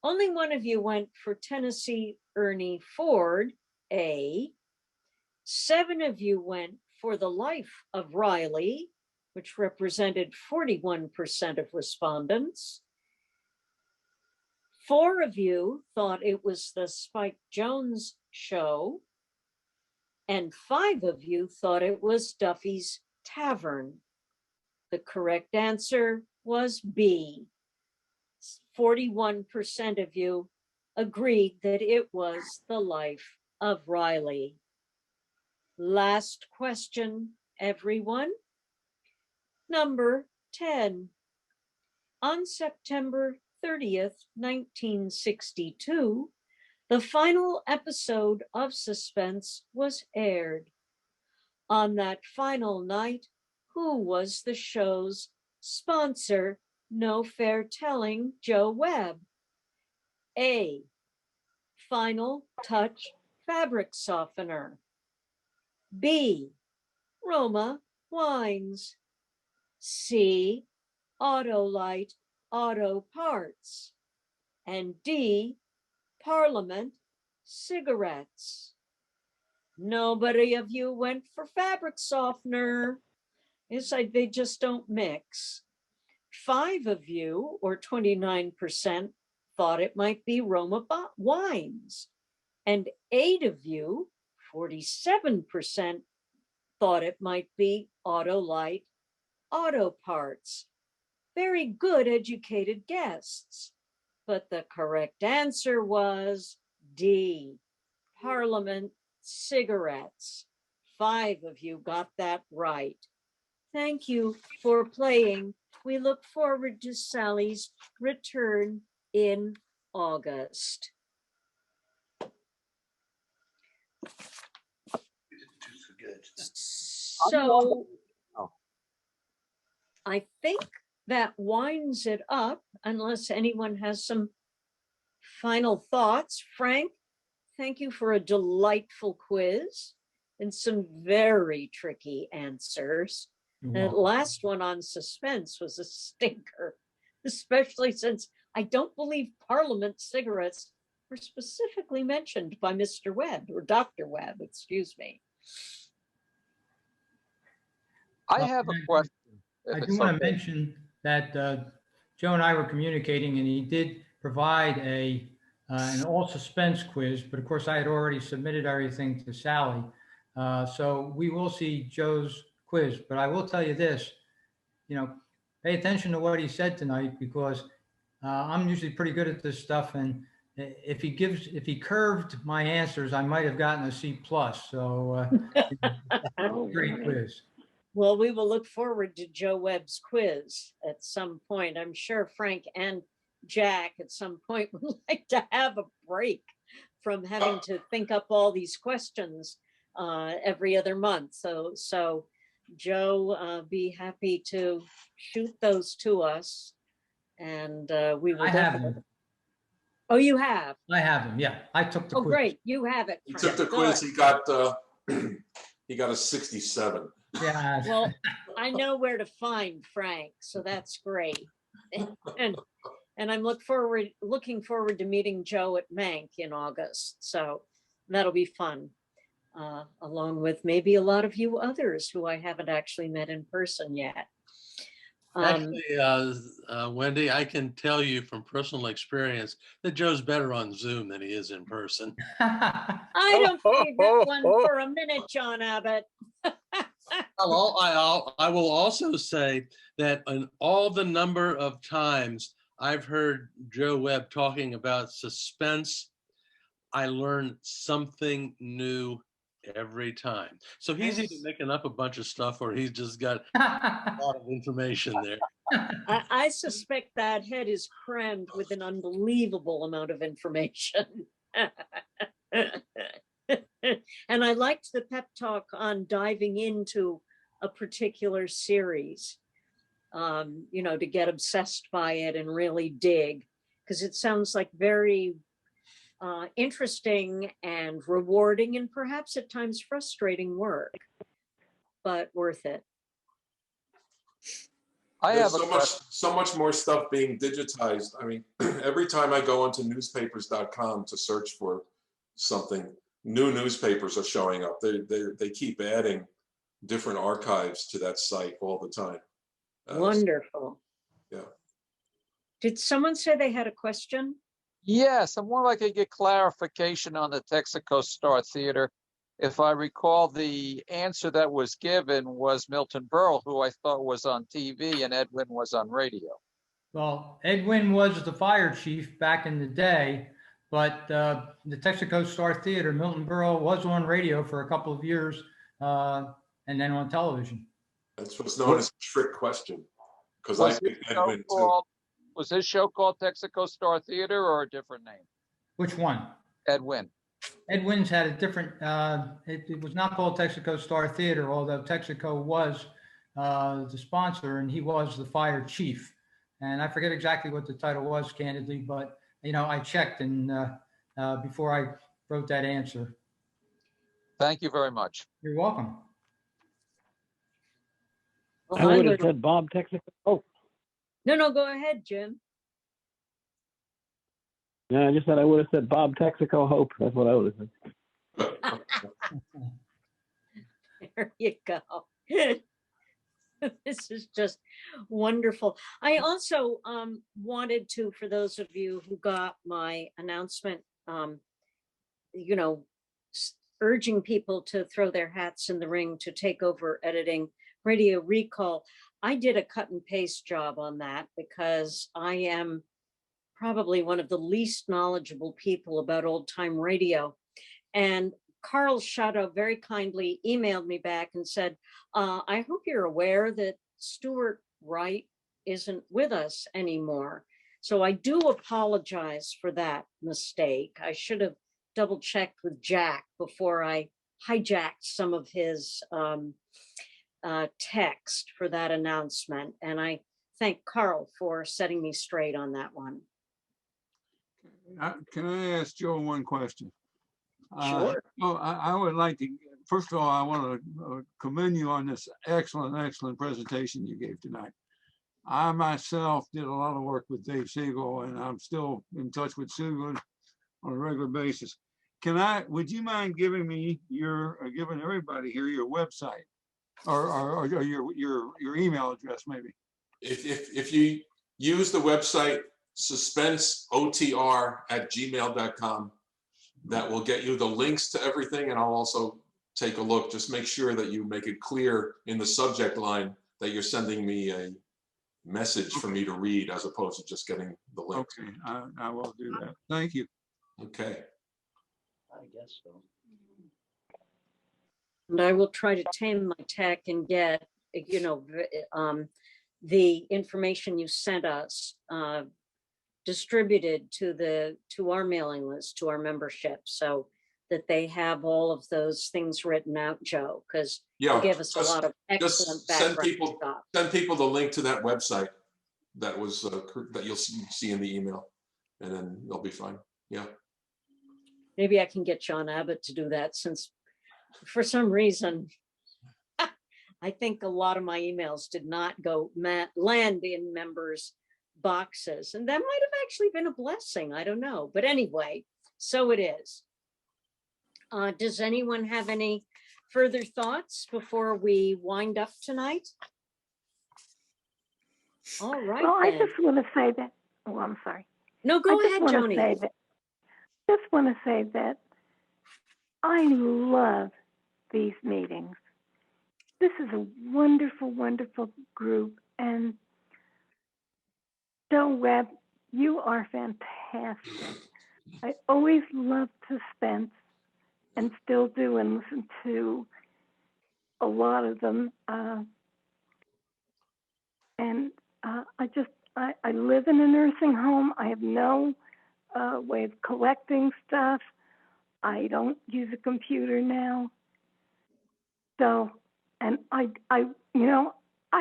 Only one of you went for Tennessee Ernie Ford, A. 7 of you went for the Life of Riley, which represented 41% of respondents. 4 of you thought it was the Spike Jones Show, and 5 of you thought it was Duffy's Tavern. The correct answer was B. 41% of you agreed that it was the Life of Riley. Last question, everyone. Number 10. On September 30th, 1962, the final episode of Suspense was aired. On that final night, who was the show's sponsor? No fair telling, Joe Webb. A, Final Touch Fabric Softener. B, Roma Wines. C, Autolite Auto Parts. And D, Parliament Cigarettes. Nobody of you went for fabric softener. It's like they just don't mix. 5 of you, or 29%, thought it might be Roma wines. And 8 of you, 47%, thought it might be Autolite auto parts. Very good educated guests. But the correct answer was D, Parliament cigarettes. 5 of you got that right. Thank you for playing. We look forward to Sally's return in August. So I think that winds it up, unless anyone has some final thoughts. Frank, thank you for a delightful quiz and some very tricky answers. The last one on suspense was a stinker, especially since I don't believe Parliament cigarettes were specifically mentioned by Mr. Webb, or Dr. Webb, excuse me. I have a question. I do want to mention that Joe and I were communicating, and he did provide an all suspense quiz, but of course I had already submitted everything to Sally. So we will see Joe's quiz, but I will tell you this, pay attention to what he said tonight, because I'm usually pretty good at this stuff. And if he curved my answers, I might have gotten a C+. So great quiz. Well, we will look forward to Joe Webb's quiz at some point. I'm sure Frank and Jack at some point would like to have a break from having to think up all these questions every other month. So Joe, be happy to shoot those to us, and we will. I have them. Oh, you have? I have them. Yeah, I took the quiz. Oh, great! You have it. He took the quiz. He got he got a 67. Yeah. Well, I know where to find Frank, so that's great. And I'm looking forward to meeting Joe at Mank in August. So that'll be fun, along with maybe a lot of you others who I haven't actually met in person yet. Actually, Wendy, I can tell you from personal experience that Joe's better on Zoom than he is in person. I don't believe that one for a minute, John Abbott. I will also say that in all the number of times I've heard Joe Webb talking about suspense, I learn something new every time. So he's either making up a bunch of stuff or he's just got a lot of information there. I suspect that head is crammed with an unbelievable amount of information. And I liked the pep talk on diving into a particular series, to get obsessed by it and really dig, because it sounds like very interesting and rewarding, and perhaps at times frustrating work, but worth it. There's so much more stuff being digitized. I mean, every time I go onto newspapers.com to search for something, new newspapers are showing up. They keep adding different archives to that site all the time. Wonderful. Yeah. Did someone say they had a question? Yes, I would like to get clarification on the Texaco Star Theater. If I recall, the answer that was given was Milton Berle, who I thought was on TV, and Edwin was on radio. Well, Edwin was the fire chief back in the day, but the Texaco Star Theater, Milton Berle was on radio for a couple of years, and then on television. That's what's known as a trick question, because I picked Edwin too. Was his show called Texaco Star Theater or a different name? Which one? Edwin. Edwin's had a different, it was not called Texaco Star Theater, although Texaco was the sponsor and he was the fire chief. And I forget exactly what the title was, candidly, but I checked and before I wrote that answer. Thank you very much. You're welcome. Well, I would have said Bob Texaco. Oh. No, go ahead, Jim. Yeah, I just said I would have said Bob Texaco Hope. That's what I would have said. There you go. This is just wonderful. I also wanted to, for those of you who got my announcement, you know, urging people to throw their hats in the ring to take over editing Radio Recall. I did a cut and paste job on that because I am probably one of the least knowledgeable people about old time radio. And Carl Shadow very kindly emailed me back and said, I hope you're aware that Stuart Wright isn't with us anymore. So I do apologize for that mistake. I should have double checked with Jack before I hijacked some of his text for that announcement. And I thank Carl for setting me straight on that one. Can I ask Joe one question? Sure. I would like to, first of all, I want to commend you on this excellent presentation you gave tonight. I myself did a lot of work with Dave Siegel, and I'm still in touch with Siegel on a regular basis. Would you mind giving me giving everybody here your website or your email address maybe? If you use the website suspenseotr@gmail.com, that will get you the links to everything, and I'll also take a look. Just make sure that you make it clear in the subject line that you're sending me a message for me to read as opposed to just getting the link. Okay, I will do that. Thank you. Okay. I guess so. And I will try to tame my tech and get, you know, the information you sent us distributed to our mailing list, to our membership, so that they have all of those things written out, Joe, because you gave us a lot of excellent background stuff. Send people the link to that website that was that you'll see in the email, and then they'll be fine. Yeah. Maybe I can get John Abbott to do that, since for some reason I think a lot of my emails did not land in members' boxes, and that might have actually been a blessing. I don't know, but anyway, so it is. Does anyone have any further thoughts before we wind up tonight? All right. Well, then. I just want to say that. Oh, I'm sorry. No, go ahead, Joni. Just want to say that I love these meetings. This is a wonderful, wonderful group, and Joe Webb, you are fantastic. I always loved Suspense and still do, and listen to a lot of them. I live in a nursing home. I have no way of collecting stuff. I don't use a computer now. So, and I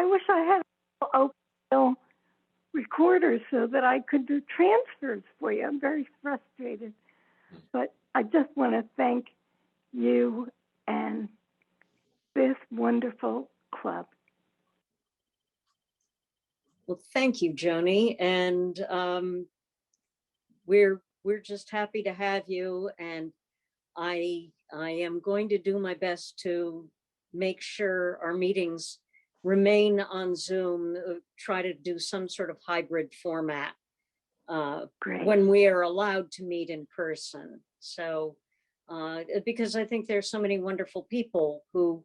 wish I had an open recorder so that I could do transfers for you. I'm very frustrated, but I just want to thank you and this wonderful club. Well, thank you, Joni, and we're just happy to have you. And I am going to do my best to make sure our meetings remain on Zoom. Try to do some sort of hybrid format when we are allowed to meet in person. So, because I think there's so many wonderful people who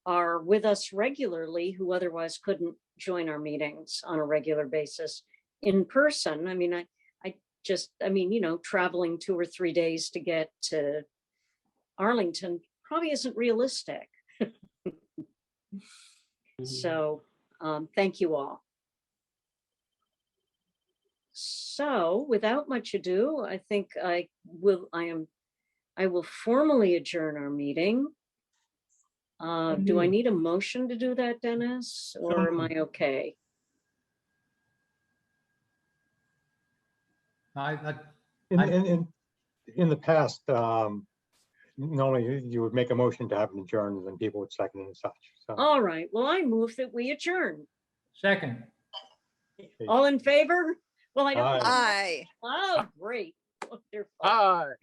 are with us regularly who otherwise couldn't join our meetings on a regular basis in person. I mean, traveling 2 or 3 days to get to Arlington probably isn't realistic. So thank you all. So without much ado, I think I will formally adjourn our meeting. Do I need a motion to do that, Dennis, or am I okay? In the past, normally you would make a motion to have an adjourn, and then people would second and such. So. All right. Well, I move that we adjourn. Second. All in favor? Well, I don't. Aye. Oh, great. Wonderful. Aye.